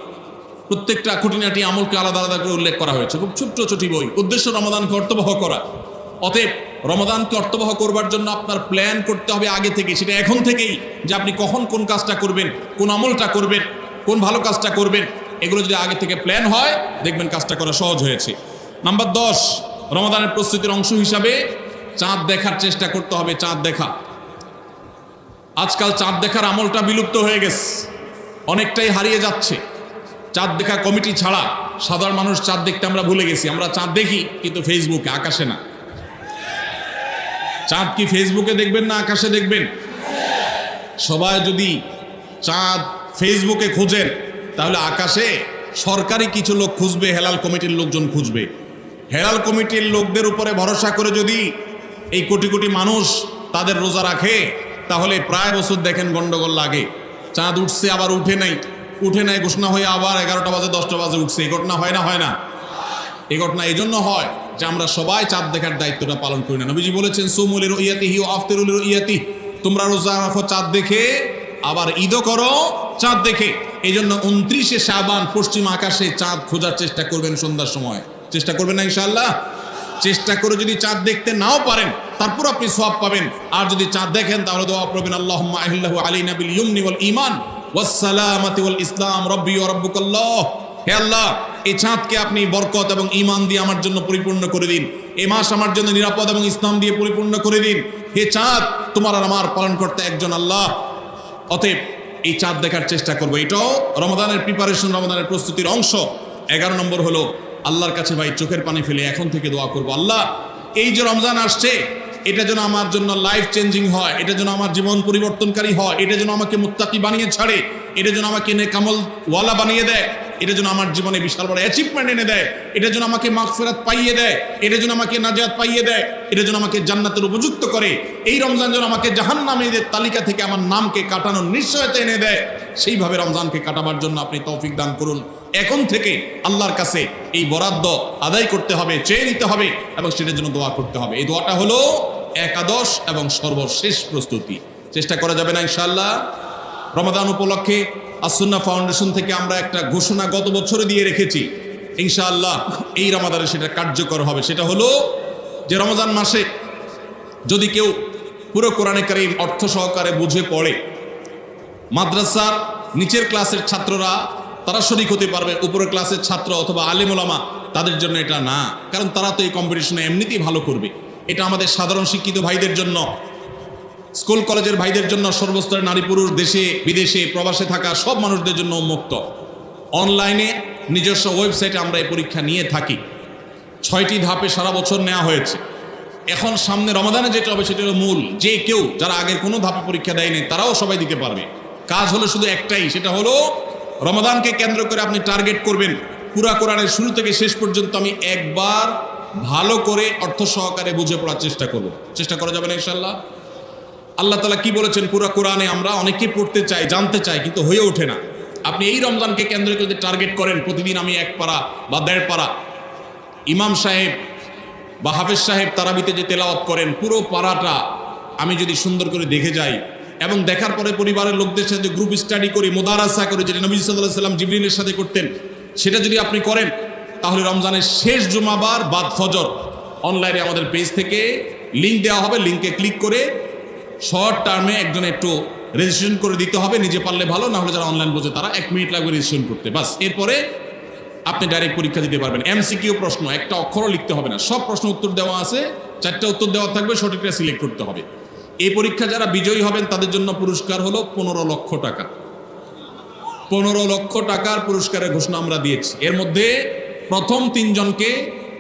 প্রত্যেকটা খুঁটিনাটি আমলকে আলাদা আলাদা করে উল্লেখ করা হয়েছে। খুব ছোট্ট ছোটি বই, উদ্দেশ্য রমজানকে অর্থবহ করা। অতএব রমজানকে অর্থবহ করবার জন্য আপনার প্ল্যান করতে হবে আগে থেকে, সেটা এখন থেকেই, যে আপনি কখন কোন কাজটা করবেন, কোন আমলটা করবেন, কোন ভালো কাজটা করবেন। এগুলো যদি আগে থেকে প্ল্যান হয় দেখবেন কাজটা করা সহজ হয়েছে। নাম্বার 10, রমজানের প্রস্তুতির অংশ হিসাবে চাঁদ দেখার চেষ্টা করতে হবে। চাঁদ দেখা, আজকাল চাঁদ দেখার আমলটা বিলুপ্ত হয়ে গেছে, অনেকটাই হারিয়ে যাচ্ছে। চাঁদ দেখা কমিটি ছাড়া সাধারণ মানুষ চাঁদ দেখতে আমরা ভুলে গেছি। আমরা চাঁদ দেখি কিন্তু ফেসবুকে, আকাশে না। চাঁদ কি ফেসবুকে দেখবেন না আকাশে দেখবেন? সবাই যদি চাঁদ ফেসবুকে খুঁজেন তাহলে আকাশে সরকারি কিছু লোক খুঁজবে, হেলাল কমিটির লোকজন খুঁজবে। হেলাল কমিটির লোকদের উপরে ভরসা করে যদি এই কোটি কোটি মানুষ তাদের রোজা রাখে তাহলে প্রায় বছর দেখেন গন্ডগোল লাগে। চাঁদ উঠছে আবার উঠে নাই, উঠে নাই ঘোষণা হয়ে আবার 11টা বাজে 10টা বাজে উঠছে। এই ঘটনা হয় না? হয় না? এই ঘটনা এই জন্য হয় যে আমরা সবাই চাঁদ দেখার দায়িত্বটা পালন করি না। নবীজি বলেছেন সুমু লিরুইয়াতিহি ওয়া আফতিরু লিরুইয়াতিহি, তোমরা রোজা রাখো চাঁদ দেখে, আবার ঈদও করো চাঁদ দেখে। এই জন্য 29শে শাবান পশ্চিম আকাশে চাঁদ খোঁজার চেষ্টা করবেন সন্ধ্যার সময়। চেষ্টা করবেন না ইনশাআল্লাহ? চেষ্টা করে যদি চাঁদ দেখতে নাও পারেন তারপর আপনি সওয়াব পাবেন। আর যদি চাঁদ দেখেন তাহলে দোয়া করবেন আল্লাহুম্মা আহিল্লাহু আলাইনা বিল ইয়ুমনি ওয়াল ঈমান ওয়াস সালামাতি ওয়াল ইসলাম রব্বি ওয়া রাব্বুকাল্লাহ। হে আল্লাহ, এই চাঁদকে আপনি বরকত এবং ঈমান দিয়ে আমার জন্য পরিপূর্ণ করে দিন। এই মাস আমার জন্য নিরাপদ এবং ইসলাম দিয়ে পরিপূর্ণ করে দিন। হে চাঁদ, তোমার আর আমার পালন করতে একজন আল্লাহ। অতএব এই চাঁদ দেখার চেষ্টা করবো। এটাও রমাদানের প্রিপারেশন, রমাদানের প্রস্তুতির অংশ। 11 নম্বর হলো আল্লাহর কাছে ভাই চোখের পানি ফেলে এখন থেকে দোয়া করবো, আল্লাহ এই যে রমজান আসছে এটা যেন আমার জন্য লাইফ চেঞ্জিং হয়, এটা যেন আমার জীবন পরিবর্তনকারী হয়, এটা যেন আমাকে মুত্তাকি বানিয়ে ছাড়ে, এটা যেন আমাকে নেকামল ওয়ালা বানিয়ে দেয়, এটা যেন আমার জীবনে বিশাল বড় অ্যাচিভমেন্ট এনে দেয়, এটা যেন আমাকে মাগফিরাত পাইয়ে দেয়, এটা যেন আমাকে নাজাত পাইয়ে দেয়, এটা যেন আমাকে জান্নাতের উপযুক্ত করে। এই রমজান যেন আমাকে জাহান্নামীদের তালিকা থেকে আমার নামকে কাটানোর নিশ্চয়তা এনে দেয়। সেইভাবে রমজানকে কাটাবার জন্য আপনি তৌফিক দান করুন। এখন থেকে আল্লাহর কাছে এই বরাদ্দ আদায় করতে হবে, চেয়ে নিতে হবে এবং সেটার জন্য দোয়া করতে হবে। এই দোয়াটা হলো একাদশ এবং সর্বশেষ প্রস্তুতি। চেষ্টা করা যাবে না ইনশাআল্লাহ? রমাদান উপলক্ষে আসুন্নাহ ফাউন্ডেশন থেকে আমরা একটা ঘোষণা গত বছরে দিয়ে রেখেছি ইনশাআল্লাহ এই রমাদানে সেটা কার্যকর হবে। সেটা হলো যে রমজান মাসে যদি কেউ পুরো কোরআনে কারীম অর্থ সহকারে বুঝে পড়ে, মাদ্রাসার নিচের ক্লাসের ছাত্ররা তারা শরীক হতে পারবে, উপরের ক্লাসের ছাত্র অথবা আলেম ওলামা তাদের জন্য এটা না, কারণ তারা তো এই কম্পিটিশনে এমনিতেই ভালো করবে। এটা আমাদের সাধারণ শিক্ষিত ভাইদের জন্য, স্কুল কলেজের ভাইদের জন্য, সর্বস্তরের নারী পুরুষ, দেশে বিদেশে প্রবাসে থাকা সব মানুষদের জন্য উন্মুক্ত। অনলাইনে নিজস্ব ওয়েবসাইটে আমরা এই পরীক্ষা নিয়ে থাকি। 6টি ধাপে সারা বছর নেওয়া হয়েছে। এখন সামনে রমাদানে যেটা হবে সেটা হলো মূল, যে কেউ যারা আগের কোনো ধাপে পরীক্ষা দেয়নি তারাও সবাই দিতে পারবে। কাজ হলো শুধু একটাই, সেটা হলো রমাদানকে কেন্দ্র করে আপনি টার্গেট করবেন পুরা কোরআনের শুরু থেকে শেষ পর্যন্ত আমি একবার ভালো করে অর্থ সহকারে বুঝে পড়ার চেষ্টা করব। চেষ্টা করা যাবে না ইনশাআল্লাহ? আল্লাহ তাআলা কি বলেছেন পুরা কোরআনে আমরা অনেকেই পড়তে চাই, জানতে চাই, কিন্তু হয়ে ওঠে না। আপনি এই রমজানকে কেন্দ্র করে টার্গেট করেন প্রতিদিন আমি 1 পারা বা 1.5 পারা, ইমাম সাহেব বা হাফেজ সাহেব তারাবিতে যে তেলাওয়াত করেন পুরো পারাটা আমি যদি সুন্দর করে দেখে যাই এবং দেখার পরে পরিবারের লোকদের সাথে গ্রুপ স্টাডি করি, মুদারাসা করি, যেটা নবী সাল্লাল্লাহু আলাইহি ওয়াসাল্লাম জিবরিলের সাথে করতেন, সেটা যদি আপনি করেন তাহলে রমজানের শেষ জুমাবার বাদ ফজর অনলাইনে আমাদের পেজ থেকে লিঙ্ক দেওয়া হবে। লিঙ্কে ক্লিক করে শর্ট টার্মে একজন একটু রেজিস্ট্রেশন করে দিতে হবে, নিজে পারলে ভালো, না হলে যারা অনলাইন বোঝে তারা 1 মিনিট লাগবে রেজিস্ট্রেশন করতে, বাস। এরপরে আপনি ডাইরেক্ট পরীক্ষা দিতে পারবেন। এমসিকিউ প্রশ্ন, একটা অক্ষরও লিখতে হবে না, সব প্রশ্ন উত্তর দেওয়া আছে, 4টা উত্তর দেওয়া থাকবে, সঠিকটা সিলেক্ট করতে হবে। এই পরীক্ষা যারা বিজয়ী হবেন তাদের জন্য পুরস্কার হলো 15 লক্ষ টাকা। 15 লক্ষ টাকার পুরস্কারের ঘোষণা আমরা দিয়েছি। এর মধ্যে প্রথম 3 জনকে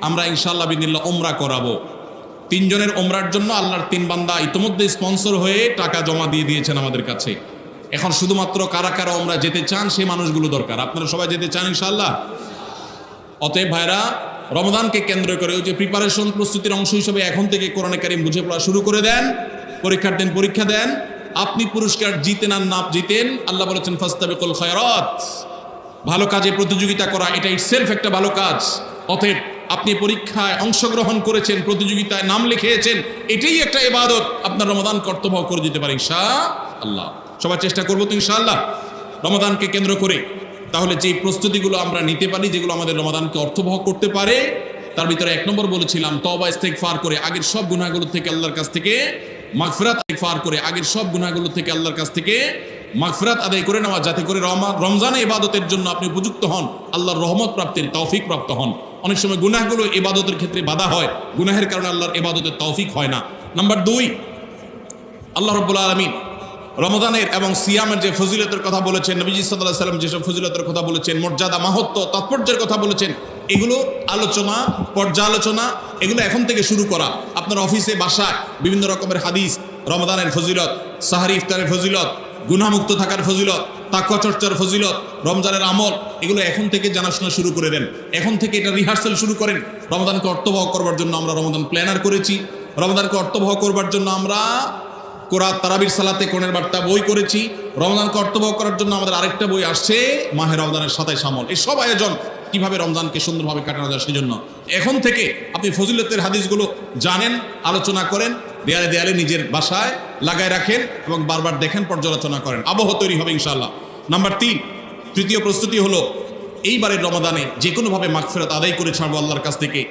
আমরা ইনশাআল্লাহ বিদিল্লাহ ওমরা করাবো। 3 জনের ওমরার জন্য আল্লাহর 3 বান্দা ইতিমধ্যে স্পন্সর হয়ে টাকা জমা দিয়ে দিয়েছেন আমাদের কাছে। এখন শুধুমাত্র কারা কারা ওমরা যেতে চান সেই মানুষগুলো দরকার। আপনারা সবাই যেতে চান ইনশাআল্লাহ? অতএব ভাইরা, রমজানকে কেন্দ্র করে ওই যে প্রিপারেশন, প্রস্তুতির অংশ হিসেবে এখন থেকে কোরআনে কারীম বুঝে পড়া শুরু করে দেন। পরীক্ষার দিন পরীক্ষা দেন, আপনি পুরস্কার জিতেন আর না জিতেন, আল্লাহ বলেছেন ফাস্তাবিকুল খায়রাত, ভালো কাজে প্রতিযোগিতা করা এটা ইটসেলফ একটা ভালো কাজ। অতএব আপনি পরীক্ষায় অংশগ্রহণ করেছেন, প্রতিযোগিতায় নাম লিখিয়েছেন, এটাই একটা ইবাদত, আপনার রমাদান কর্তব্য করে দিতে পারে ইনশাআল্লাহ। সবাই চেষ্টা করবো তো ইনশাআল্লাহ রমাদানকে কেন্দ্র করে। তাহলে যে প্রস্তুতিগুলো আমরা নিতে পারি, যেগুলো আমাদের রমাদানকে অর্থবহ করতে পারে, তার ভিতরে 1 নম্বর বলেছিলাম তওবা ইস্তেগফার করে আগের সব গুনাহগুলো থেকে আল্লাহর কাছ থেকে মাগফিরাত, ইস্তেগফার করে আগের সব গুনাহগুলো থেকে আল্লাহর কাছ থেকে মাগফিরাত আদায় করে নেওয়া, যাতে করে রমজানে ইবাদতের জন্য আপনি উপযুক্ত হন, আল্লাহর রহমত প্রাপ্তির তৌফিক প্রাপ্ত হন। অনেক সময় গুনাহগুলো ইবাদতের ক্ষেত্রে বাধা হয়, গুনাহের কারণে আল্লাহর ইবাদতের তৌফিক হয় না। নাম্বার 2, আল্লাহ রাব্বুল আলামিন রমজানের এবং সিয়ামের যে ফজিলতের কথা বলেছেন, নবীজি সাল্লাল্লাহু আলাইহি ওয়াসাল্লাম যেসব ফজিলতের কথা বলেছেন, মর্যাদা, মাহাত্ম্য, তাৎপর্যের কথা বলেছেন, এগুলো আলোচনা, পর্যালোচনা, এগুলো এখন থেকে শুরু করা। আপনার অফিসে বাসায় বিভিন্ন রকমের হাদিস, রমজানের ফজিলত, সাহারি ইফতারের ফজিলত, গুনাহমুক্ত থাকার ফজিলত, তাকওয়া চর্চার ফজিলত, রমজানের আমল, এগুলো এখন থেকে জানাশোনা শুরু করে দেন। এখন থেকে এটা রিহার্সাল শুরু করেন। রমজানকে অর্থবহ করবার জন্য আমরা রমজান প্ল্যানার করেছি। রমজানকে অর্থবহ করবার জন্য আমরা কোরআন তারাবির সালাতে কোরআনের বার্তা বই করেছি। রমজানকে অর্থবহ করার জন্য আমাদের আরেকটা বই আসছে, মাহে রমজানের 27 আমল। এই সব আয়োজন কিভাবে রমজানকে সুন্দরভাবে কাটানো যায় সেজন্য এখন থেকে আপনি ফজিলতের হাদিসগুলো জানেন, আলোচনা করেন, দেয়ালে দেয়ালে নিজের বাসায় লাগায় রাখেন এবং বারবার দেখেন, পর্যালোচনা করেন, আবহ তৈরি হবে ইনশাআল্লাহ। নাম্বার 3, তৃতীয় প্রস্তুতি হলো এইবারের রমাদানে যে কোনোভাবে মাগফিরাত আদায় করে ছাড়বো আল্লাহর কাছ থেকে।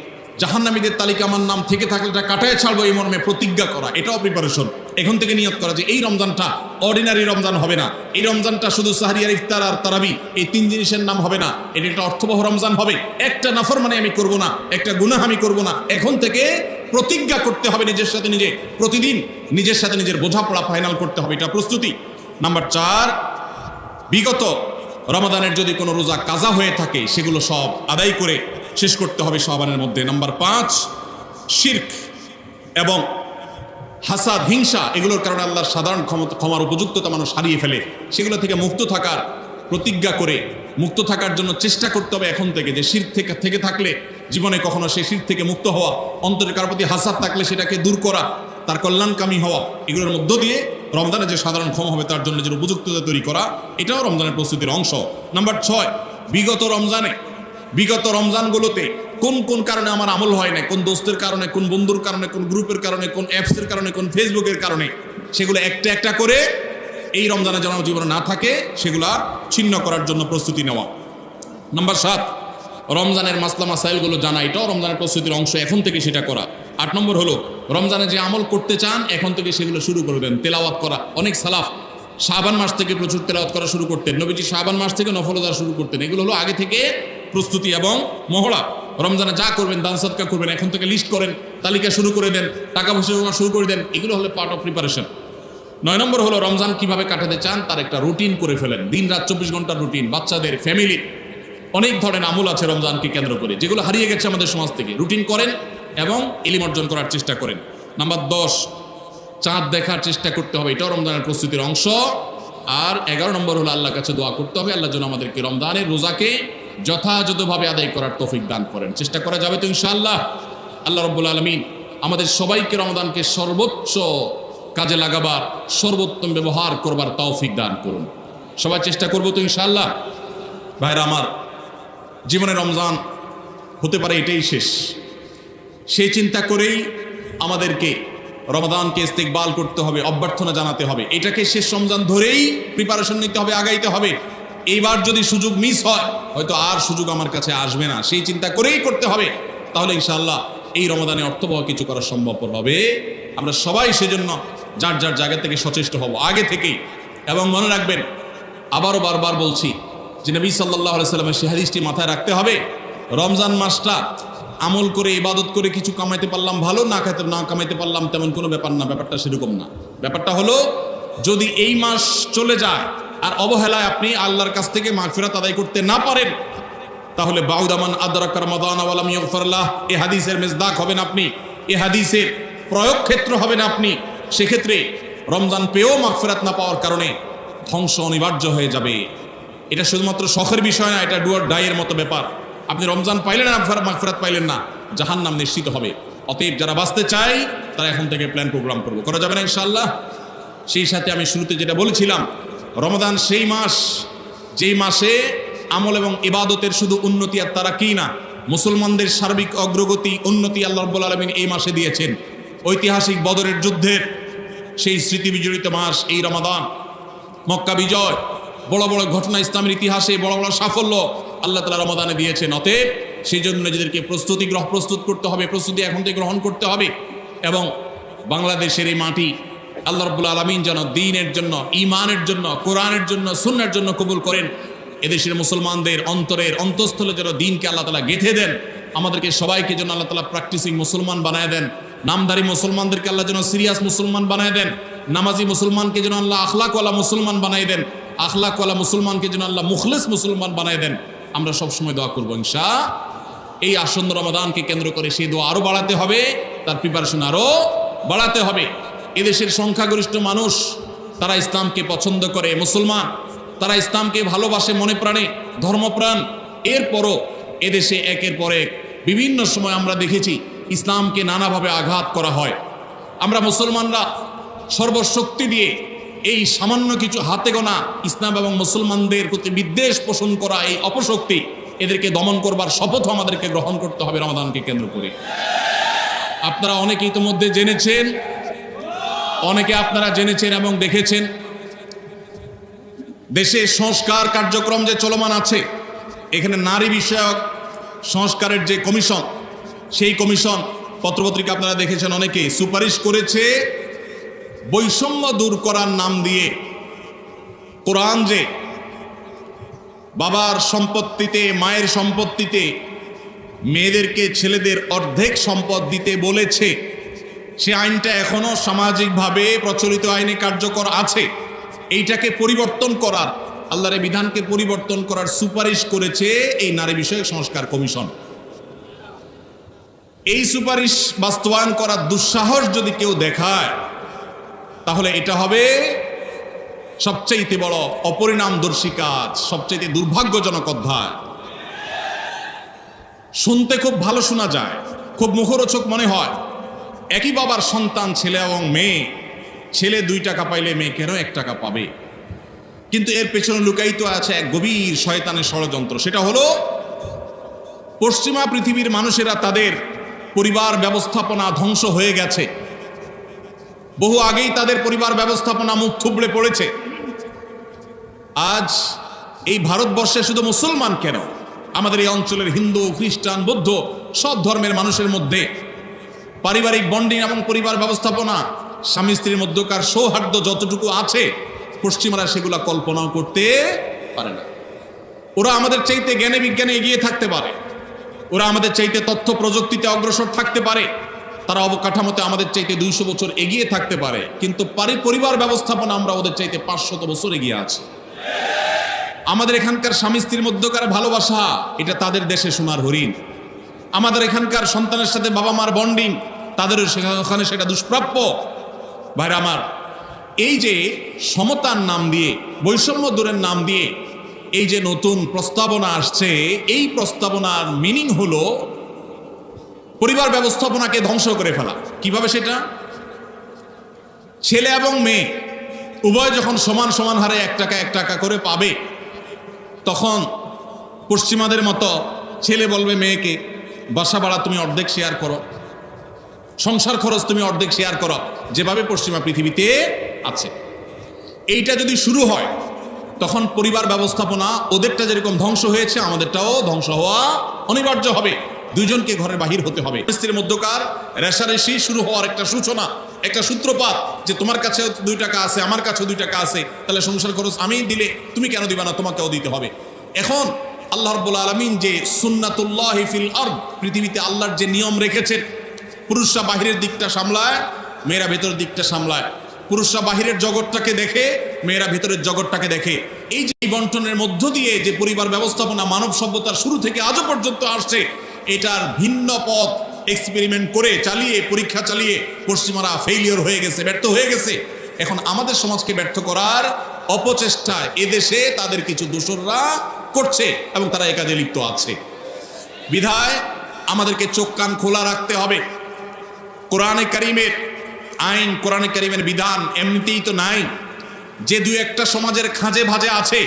জাহান্নামীদের তালিকা আমার নাম থেকে থাকলে এটা কাটায় ছাড়বো এই মর্মে প্রতিজ্ঞা করা, এটাও প্রিপারেশন। এখন থেকে নিয়ত করা যে এই রমজানটা অর্ডিনারি রমজান হবে না, এই রমজানটা শুধু সাহরি আর ইফতার আর তারাবি এই 3 জিনিসের নাম হবে না, এটা একটা অর্থবহ রমজান হবে। একটা নাফরমানি আমি করব না, একটা গুনাহ আমি করব না। এখন থেকে প্রতিজ্ঞা করতে হবে নিজের সাথে নিজে, প্রতিদিন নিজের সাথে নিজের বোঝাপড়া ফাইনাল করতে হবে, এটা প্রস্তুতি। নাম্বার 4, বিগত রমাদানের যদি কোনো রোজা কাজা হয়ে থাকে সেগুলো সব আদায় করে শেষ করতে হবে শাবানের মধ্যে। নাম্বার 5, শিরক এবং হাসাদ, হিংসা, এগুলোর কারণে আল্লাহর সাধারণ ক্ষমার উপযুক্ততা মানুষ হারিয়ে ফেলে, সেগুলো থেকে মুক্ত থাকার প্রতিজ্ঞা করে মুক্ত থাকার জন্য চেষ্টা করতে হবে এখন থেকে। যে শিরক থেকে থাকলে জীবনে কখনো সেই শিরক থেকে মুক্ত হওয়া, অন্তরের কারোর প্রতি হাসাদ থাকলে সেটাকে দূর করা, তার কল্যাণকামী হওয়া, এগুলোর মধ্য দিয়ে রমজানে যে সাধারণ ক্ষমা হবে তার জন্য যে উপযুক্ততা তৈরি করা, এটাও রমজানের প্রস্তুতির অংশ। নাম্বার 6, বিগত রমজানগুলোতে কোন কোন কারণে আমার আমল হয় না, কোন দোস্তের কারণে, কোন বন্ধুর কারণে, কোন গ্রুপের কারণে, কোন অ্যাপসের কারণে, কোন ফেসবুকের কারণে, সেগুলো একটা একটা করে এই রমজানে যেন জীবনে না থাকে সেগুলো ছিন্ন করার জন্য প্রস্তুতি নেওয়া। নাম্বার 7, রমজানের মাসলা মাসাইলগুলো জানা, এটাও রমজানের প্রস্তুতির অংশ, এখন থেকে সেটা করা। 8 নম্বর হলো রমজানে যে আমল করতে চান এখন থেকে সেগুলো শুরু করবেন। তেলাওয়াত করা, অনেক সালাফ শাবান মাস থেকে প্রচুর তেলাওয়াত করা শুরু করতেন, নবীজি শাবান মাস থেকে নফল আদায় শুরু করতেন। এগুলো হলো আগে থেকে প্রস্তুতি এবং মহড়া। রমজানে যা করবেন, দান সদকা করবেন, এখন থেকে লিস্ট করেন, তালিকা শুরু করে দেন, টাকা পয়সা জমা শুরু করে দেন। এগুলো হলো পার্ট অফ প্রিপারেশন। 9 নম্বর হলো রমজান কিভাবে কাটাতে চান তার একটা রুটিন করে ফেলেন। দিন রাত 24 ঘন্টার রুটিন। বাচ্চাদের, ফ্যামিলি, অনেক ধরনের আমল আছে রমজানকে কেন্দ্র করে যেগুলো হারিয়ে গেছে আমাদের সমাজ থেকে। রুটিন করেন এবং ইলম অর্জন করার চেষ্টা করেন। নাম্বার 10, চাঁদ দেখার চেষ্টা করতে হবে, এটাও রমজানের প্রস্তুতির অংশ। আর 11 নম্বর হলো আল্লাহর কাছে দোয়া করতে হবে, আল্লাহ যেন আমাদেরকে রমজানের রোজাকে যথাযথভাবে আদায় করার তৌফিক দান করেন। চেষ্টা করা যাবে তো ইনশাআল্লাহ। আল্লাহ রাব্বুল আলামিন আমাদের সবাইকে রমজানকে সর্বোচ্চ কাজে লাগাবার, সর্বোত্তম ব্যবহার করবার তৌফিক দান করুন। সবাই চেষ্টা করবো তো ইনশাআল্লাহ। ভাইরা আমার, জীবনে রমজান হতে পারে এটাই শেষ, সেই চিন্তা করেই আমাদেরকে রমজানকে ইস্তেকবাল করতে হবে, অভ্যর্থনা জানাতে হবে। এটাকে শেষ রমজান ধরেই প্রিপারেশন নিতে হবে, আগাইতে হবে। এইবার যদি সুযোগ মিস হয় হয়তো আর সুযোগ আমার কাছে আসবে না, সেই চিন্তা করেই করতে হবে। তাহলে ইনশাআল্লাহ এই রমজানে অর্থবহ কিছু করা সম্ভবপর হবে। আমরা সবাই সেজন্য যার যার জায়গা থেকে সচেষ্ট হব আগে থেকেই। এবং মনে রাখবেন, আবারও বারবার বলছি যে নবী সাল্লাল্লাহু আলাইহি সাল্লামের সেই হাদিসটি মাথায় রাখতে হবে। রমজান মাসটা আমল করে, ইবাদত করে কিছু কামাইতে পারলাম ভালো, না কামাইতে পারলাম তেমন কোনো ব্যাপার না। ব্যাপারটা সেরকম না। ব্যাপারটা হলো যদি এই মাস চলে যায় আর অবহেলায় আপনি আল্লাহর কাছ থেকে মাগফিরাত আদায় করতে না পারেন, তাহলে বাউদামান আদরাকা রমাদান ওয়া লাম ইগফার লাহ, এই হাদিসের মেজদাক হবেন আপনি, এই হাদিসের প্রয়োগ ক্ষেত্র হবেন আপনি। সেক্ষেত্রে রমজান পেয়েও মাগফিরাত না পাওয়ার কারণে ধ্বংস অনিবার্য হয়ে যাবে। এটা শুধুমাত্র শখের বিষয় না, এটা ডু অর ডাই এর মতো ব্যাপার। আপনি রমজান পাইলেন না, মাগফিরাত পাইলেন না, জাহান্নাম নিশ্চিত হবে। অতএব যারা বাঁচতে চায় তারা এখন থেকে প্ল্যান প্রোগ্রাম করা যাবে না ইনশাআল্লাহ। সেই সাথে আমি শুরুতে যেটা বলেছিলাম, রমাদান সেই মাস যেই মাসে আমল এবং ইবাদতের শুধু উন্নতি আর তারা কি না, মুসলমানদের সার্বিক অগ্রগতি, উন্নতি আল্লাহ রাব্বুল আলামিন এই মাসে দিয়েছেন। ঐতিহাসিক বদরের যুদ্ধের সেই স্মৃতি বিজড়িত মাস এই রমাদান। মক্কা বিজয়, বড় বড় ঘটনা ইসলামের ইতিহাসে, বড় বড় সাফল্য আল্লাহ তাআলা রমাদানে দিয়েছেন। অতএব সেই জন্য নিজেদেরকে প্রস্তুত করতে হবে, প্রস্তুতি এখন থেকে গ্রহণ করতে হবে। এবং বাংলাদেশের এই মাটি আল্লাহ রাব্বুল আলামিন যেন দ্বীনের জন্য, ঈমানের জন্য, কোরআনের জন্য, সুন্নাহর জন্য কবুল করেন। এদেশের মুসলমানদের অন্তরের অন্তঃস্থলে যেন দ্বীনকে আল্লাহ তাআলা গেঁথে দেন। আমাদেরকে সবাইকে যেন আল্লাহ তাআলা প্র্যাকটিসিং মুসলমান বানায় দেন। নামধারী মুসলমানদেরকে আল্লাহ যেন সিরিয়াস মুসলমান বানায় দেন। নামাজি মুসলমানকে যেন আল্লাহ আখলাকওয়ালা মুসলমান বানায় দেন। আখলাকওয়ালা মুসলমানকে যেন আল্লাহ মুখলিস মুসলমান বানায় দেন। আমরা সবসময় দোয়া করবো ইনশাআল্লাহ। এই আসন্ন রমাদানকে কেন্দ্র করে সেই দোয়া আরো বাড়াতে হবে, তার প্রিপারেশন আরো বাড়াতে হবে। এদেশের সংখ্যাগরিষ্ঠ মানুষ তারা ইসলামকে পছন্দ করে, মুসলমান, তারা ইসলামকে ভালোবাসে মনে প্রাণে, ধর্মপ্রাণ। এরপরও এদেশে একের পর এক বিভিন্ন সময় আমরা দেখেছি ইসলামকে নানাভাবে আঘাত করা হয়। আমরা মুসলমানরা সর্বশক্তি দিয়ে এই সামান্য কিছু হাতে গোনা ইসলাম এবং মুসলমানদের প্রতি বিদ্বেষ পোষণ করা এই অপশক্তি, এদেরকে দমন করবার শপথও আমাদেরকে গ্রহণ করতে হবে রমাদানকে কেন্দ্র করে। আপনারা অনেকে ইতিমধ্যে জেনেছেন, অনেকে আপনারা জেনেছেন এবং দেখেছেন, দেশে সংস্কার কার্যক্রম যে চলমান আছে, এখানে নারী বিষয়ক সংস্কারের যে কমিশন, সেই কমিশন পত্রপত্রিকা আপনারা দেখেছেন, অনেকে সুপারিশ করেছে বৈষম্য দূর করার নাম দিয়ে কোরআন যে বাবার সম্পত্তিতে, মায়ের সম্পত্তিতে মেয়েদেরকে ছেলেদের অর্ধেক সম্পদ দিতে বলেছে, সে আইনটা এখনো সামাজিকভাবে প্রচলিত আইনে কার্যকর আছে। এইটাকে পরিবর্তন করার, আল্লাহর বিধানকে পরিবর্তন করার সুপারিশ করেছে এই নারী বিষয়ক সংস্কার কমিশন। এই সুপারিশ বাস্তবায়ন করার দুঃসাহস যদি কেউ দেখায়, তাহলে এটা হবে সবচেয়ে বড় অপরিণামদর্শী কাজ, সবচেয়ে দুর্ভাগ্যজনক অধ্যায়। শুনতে খুব ভালো শোনা যায়, খুব মুখরোচক মনে হয়। একই বাবার সন্তান, ছেলে এবং মেয়ে, ছেলে 2 টাকা পাইলে মেয়ে কেন 1 টাকা পাবে? কিন্তু এর পেছনে লুকায়িত আছে এক গভীর শয়তানের ষড়যন্ত্র। সেটা হলো পশ্চিমা পৃথিবীর মানুষেরা তাদের পরিবার ব্যবস্থাপনা ধ্বংস হয়ে গেছে, বহু আগেই তাদের পরিবার ব্যবস্থাপনা মুখ থুবড়ে পড়েছে। আজ এই ভারতবর্ষে শুধু মুসলমান কেন, আমাদের এই অঞ্চলের হিন্দু, খ্রিস্টান, বৌদ্ধ সব ধর্মের মানুষের মধ্যে পারিবারিক বন্ডিং এবং পরিবার ব্যবস্থাপনা, স্বামী স্ত্রীর মধ্যকার সৌহার্দ্য যতটুকু আছে, পশ্চিমারা সেগুলা কল্পনাও করতে পারে না। ওরা আমাদের চাইতে জ্ঞানে বিজ্ঞানে এগিয়ে থাকতে পারে, ওরা আমাদের চাইতে তথ্য প্রযুক্তিতে অগ্রসর থাকতে পারে, তারা অবকাঠামোতে আমাদের চাইতে 200 বছর এগিয়ে থাকতে পারে, কিন্তু পরিবার ব্যবস্থাপনা আমরা ওদের চাইতে 500 বছর এগিয়ে আছি। আমাদের এখানকার স্বামী স্ত্রীর মধ্যকার ভালোবাসা, এটা তাদের দেশে সোনার হরিণ। আমাদের এখানকার সন্তানের সাথে বাবা মার বন্ডিং, তাদেরও ওখানে সেটা দুষ্প্রাপ্য। ভাইরা আমার, এই যে সমতার নাম দিয়ে, বৈষম্য দূরের নাম দিয়ে এই যে নতুন প্রস্তাবনা আসছে, এই প্রস্তাবনার মিনিং হলো পরিবার ব্যবস্থাপনাকে ধ্বংস করে ফেলা। কিভাবে সেটা? ছেলে এবং মেয়ে উভয় যখন সমান সমান হারে 1 টাকা 1 টাকা করে পাবে, তখন পশ্চিমাদের মতো ছেলে বলবে মেয়েকে, বাসা ভাড়া তুমি অর্ধেক শেয়ার করো, সংসার খরচ তুমি অর্ধেক শেয়ার করো, যেভাবে পশ্চিমা পৃথিবীতে আছে। এইটা যদি শুরু হয়, তখন পরিবার ব্যবস্থাপনা ওদেরটা যেরকম ধ্বংস হয়েছে, আমাদেরটাও ধ্বংস হওয়া অনিবার্য হবে। দুইজনকে ঘরের বাহির হতে হবে। স্ত্রীর মধ্যকার রেষারেষি শুরু হওয়ার একটা সূচনা, একটা সূত্রপাত, যে তোমার কাছে 2 টাকা আছে, আমার কাছে 2 টাকা আছে, তাহলে সংসার খরচ আমি দিলে তুমি কেন দিবা না, তোমাকেও দিতে হবে। এখন আল্লাহ রাব্বুল আলামিন যে সুন্নাতুল্লাহি ফিল আরদ, পৃথিবীতে আল্লাহর যে নিয়ম রেখেছেন, পুরুষরা বাহিরের দিকটা সামলায়, মেয়েরা ভেতরের দিকটা সামলায়। পুরুষরা বাহিরের জগৎটাকে দেখে, মেয়েরা ভেতরের জগৎটাকে দেখে। এই যে বন্টনের মধ্য দিয়ে যে পরিবার ব্যবস্থাপনা মানব সভ্যতার শুরু থেকে আজও পর্যন্ত আসছে, এটার ভিন্ন পথ এক্সপেরিমেন্ট করে, চালিয়ে, পরীক্ষা চালিয়ে পশ্চিমারা ফেইলিওর হয়ে গেছে, ব্যর্থ হয়ে গেছে। এখন আমাদের সমাজকে ব্যর্থ করার অপচেষ্টা এদেশে তাদের কিছু দোসররা করছে এবং তারা এ কাজে লিপ্ত আছে। বিধায় আমাদেরকে চোখ কান খোলা রাখতে হবে। কোরআনে কারিমের আইন, কোরআনে কারিমের বিধান এমনিতেই তো নাই। যে 2-1টা সমাজের খাঁজে ভাজে আছে,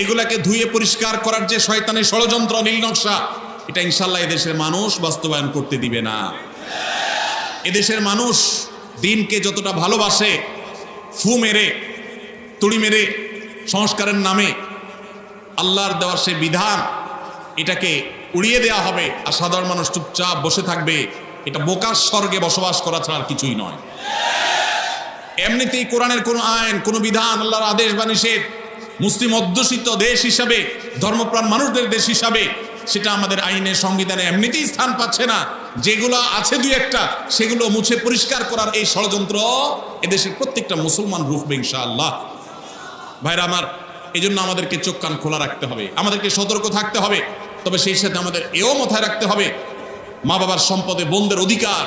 এগুলাকে ধুয়ে পরিষ্কার করার যে শয়তানের ষড়যন্ত্র, নীলনকশা, এটা ইনশাল্লাহ এদেশের মানুষ বাস্তবায়ন করতে দিবে না। এদেশের মানুষ দিনকে যতটা ভালোবাসে, ফু মেরে, তুড়ি মেরে, সংস্কারের নামে আল্লাহর দেওয়ার সে বিধান, এটাকে উড়িয়ে দেওয়া হবে, আর সাধারণ মানুষ চুপচাপ বসে থাকবে। এটা বোকার স্বর্গে বসবাস করা ছাড়া আর কিছুই নয়। এমনিতেই কোরআনের কোনো আইন, কোনো বিধান, আল্লাহর আদেশ বা নিষেধ, মুসলিম অধ্যুষিত দেশ হিসাবে, ধর্মপ্রাণ মানুষদের দেশ হিসাবে, সেটা আমাদের আইনে, সংবিধানে এমনিতেই স্থান পাচ্ছে না। যেগুলো আছে 2-1টা, সেগুলো মুছে পরিষ্কার করার এই ষড়যন্ত্র এদেশের প্রত্যেকটা মুসলমান রুখবে ইনশাআল্লাহ। ভাইরা আমার, এই জন্য আমাদেরকে চোখ কান খোলা রাখতে হবে, আমাদেরকে সতর্ক থাকতে হবে। তবে সেই সাথে আমাদের এও মাথায় রাখতে হবে, মা বাবার সম্পদে বোনদের অধিকার,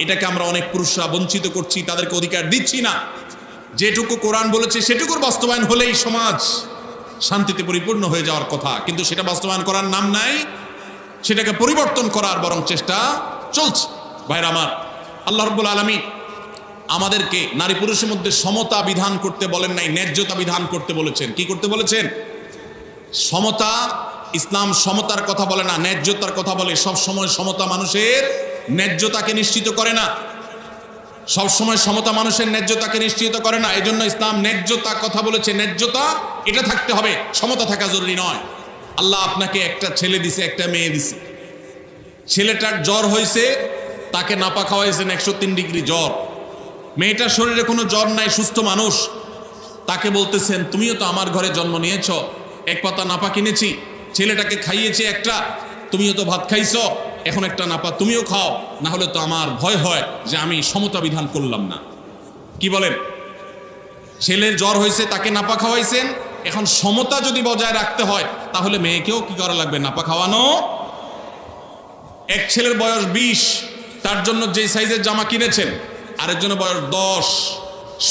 এটাকে আমরা অনেক পুরুষরা বঞ্চিত করছি, তাদেরকে অধিকার দিচ্ছি না। যেটুকু কোরআন বলেছে সেটুকুর বাস্তবায়ন হলেই সমাজ শান্তিতে পরিপূর্ণ হয়ে যাওয়ার কথা, কিন্তু সেটা বাস্তবায়ন করার নাম নাই, সেটাকে পরিবর্তন করার বরং চেষ্টা চলছে। ভাইরা আমার, আল্লাহ রাব্বুল আলামিন আমাদেরকে নারী পুরুষের মধ্যে সমতা বিধান করতে বলেন নাই, ন্যায্যতা বিধান করতে বলেছেন। কি করতে বলেছেন? সমতা। ইসলাম সমতার কথা বলে না, ন্যায্যতার কথা বলে। সব সময় সমতা মানুষের ন্যায্যতাকে নিশ্চিত করে না, সব সময় সমতা মানুষের ন্যায্যতাকে নিশ্চিত করে না। এজন্য ইসলাম ন্যায্যতা কথা বলেছে। ন্যায্যতা এটা থাকতে হবে, সমতা থাকা জরুরি নয়। আল্লাহ আপনাকে একটা ছেলে দিছে, একটা মেয়ে দিছে। ছেলেটার জ্বর হয়েছে, তাকে নাপা খাওয়াইছেন 103 ডিগ্রি জ্বর। মেয়েটার শরীরে কোনো জ্বর নাই, সুস্থ মানুষ, তাকে বলতেছেন তুমিও তো আমার ঘরে জন্ম নিয়েছ, 1 পাতা নাপা কিনেছি, ছেলেটাকে খাইয়েছে একটা, তুমিও তো ভাত খাইছো, এখন একটা নাপা তুমিও খাও, না হলে তো আমার ভয় হয় যে আমি সমতা বিধান করলাম না। কি বলেন? ছেলের জ্বর হয়েছে, তাকে নাপা খাওয়াইছেন, এখন সমতা যদি বজায় রাখতে হয় তাহলে মেয়েকেও কি করা লাগবে? নাপা খাওয়ানো। এক ছেলের বয়স 20, তার জন্য যে সাইজের জামা কিনেছেন, আরেকজনের বয়স 10।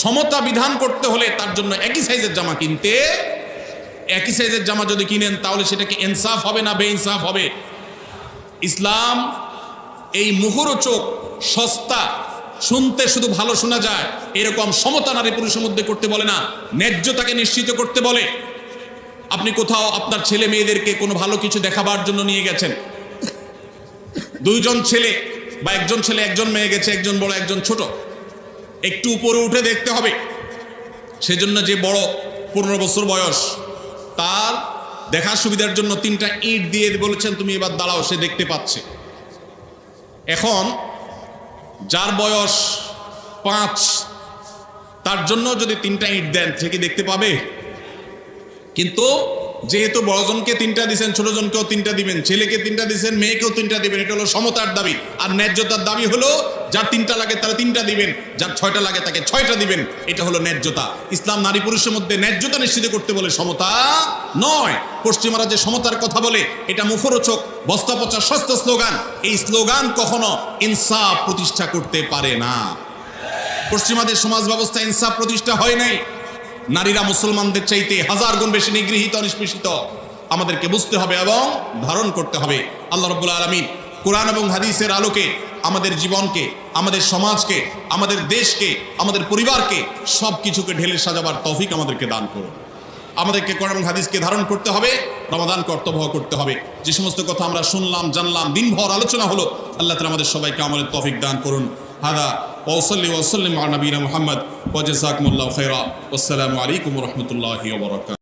সমতা বিধান করতে হলে তার জন্য একই সাইজের জামা কিনতে, একই সাইজের জামা যদি কিনেন তাহলে সেটাকে ইনসাফ হবে না বেইনসাফ হবে? ইসলাম এই মুখরোচক, সস্তা, শুনতে শুধু ভালো শোনা যায় এরকম সমতা নারী পুরুষের মধ্যে করতে বলে না, ন্যায্যতাকে নিশ্চিত করতে বলে। আপনি কোথাও আপনার ছেলে মেয়েদেরকে কোনো ভালো কিছু দেখাবার জন্য নিয়ে গেছেন, 2 জন ছেলে বা 1 জন ছেলে 1 জন মেয়ে গেছে, 1 জন বড় 1 জন ছোট, একটু উপরে উঠে দেখতে হবে। সেজন্য যে বড় 15 বছর বয়স, তার দেখার সুবিধার জন্য 3টা ইট দিয়ে বলেছেন তুমি এবার দাঁড়াও, সে দেখতে পাচ্ছে। এখন যার বয়স 5 তার জন্য যদি 3টা ইট দেন সে কি দেখতে পাবে? কিন্তু যেহেতু বড়জনকে 3টা দিবেন, ছোটজনকেও 3টা দিবেন, ছেলেকে 3টা দিবেন, মেয়েকেও 3টা দিবেন, এটা হলো সমতার দাবি। আর ন্যায্যতার দাবি হলো যার 3টা লাগে তারা 3টা দিবেন, যার 6টা লাগে তাকে 6টা দিবেন। এটা হলো ন্যায্যতা। ইসলাম নারী পুরুষের মধ্যে ন্যায্যতা নিশ্চিত করতে বলে, সমতা নয়। পশ্চিমারা যে সমতার কথা বলে এটা মুখরোচক, বস্তাপচা, সস্তা স্লোগান। এই স্লোগান কখনো ইনসাফ প্রতিষ্ঠা করতে পারে না। পশ্চিমাদের সমাজ ব্যবস্থা ইনসাফ প্রতিষ্ঠা হয় নাই। নারীরা মুসলমানদের চাইতে 1000 গুণ বেশি নিগৃহীত, নিষ্পেষিত। আমাদেরকে বুঝতে হবে এবং ধারণ করতে হবে। আল্লাহ রাব্বুল আলামিন কোরআন এবং হাদিসের আলোকে আমাদের জীবনকে, আমাদের সমাজকে, আমাদের দেশকে, আমাদের পরিবারকে সব কিছুকে ঢেলে সাজাবার তৌফিক আমাদেরকে দান করুন। আমাদেরকে কোরআন এবং হাদিসকে ধারণ করতে হবে, রমাদান কর্তব্য করতে হবে। যে সমস্ত কথা আমরা শুনলাম, জানলাম, দিনভর আলোচনা হলো, আল্লাহ তাআলা আমাদের সবাইকে আমলের তৌফিক দান করুন। হাদা ওয়াসাল্লি ওয়াসাল্লিম আলা নবিয়িনা মুহাম্মদ ওয়া জাযাকুমুল্লাহু খাইরা। আসসালামু আলাইকুম ওয়া রাহমাতুল্লাহি ওয়া বারাকাতুহু।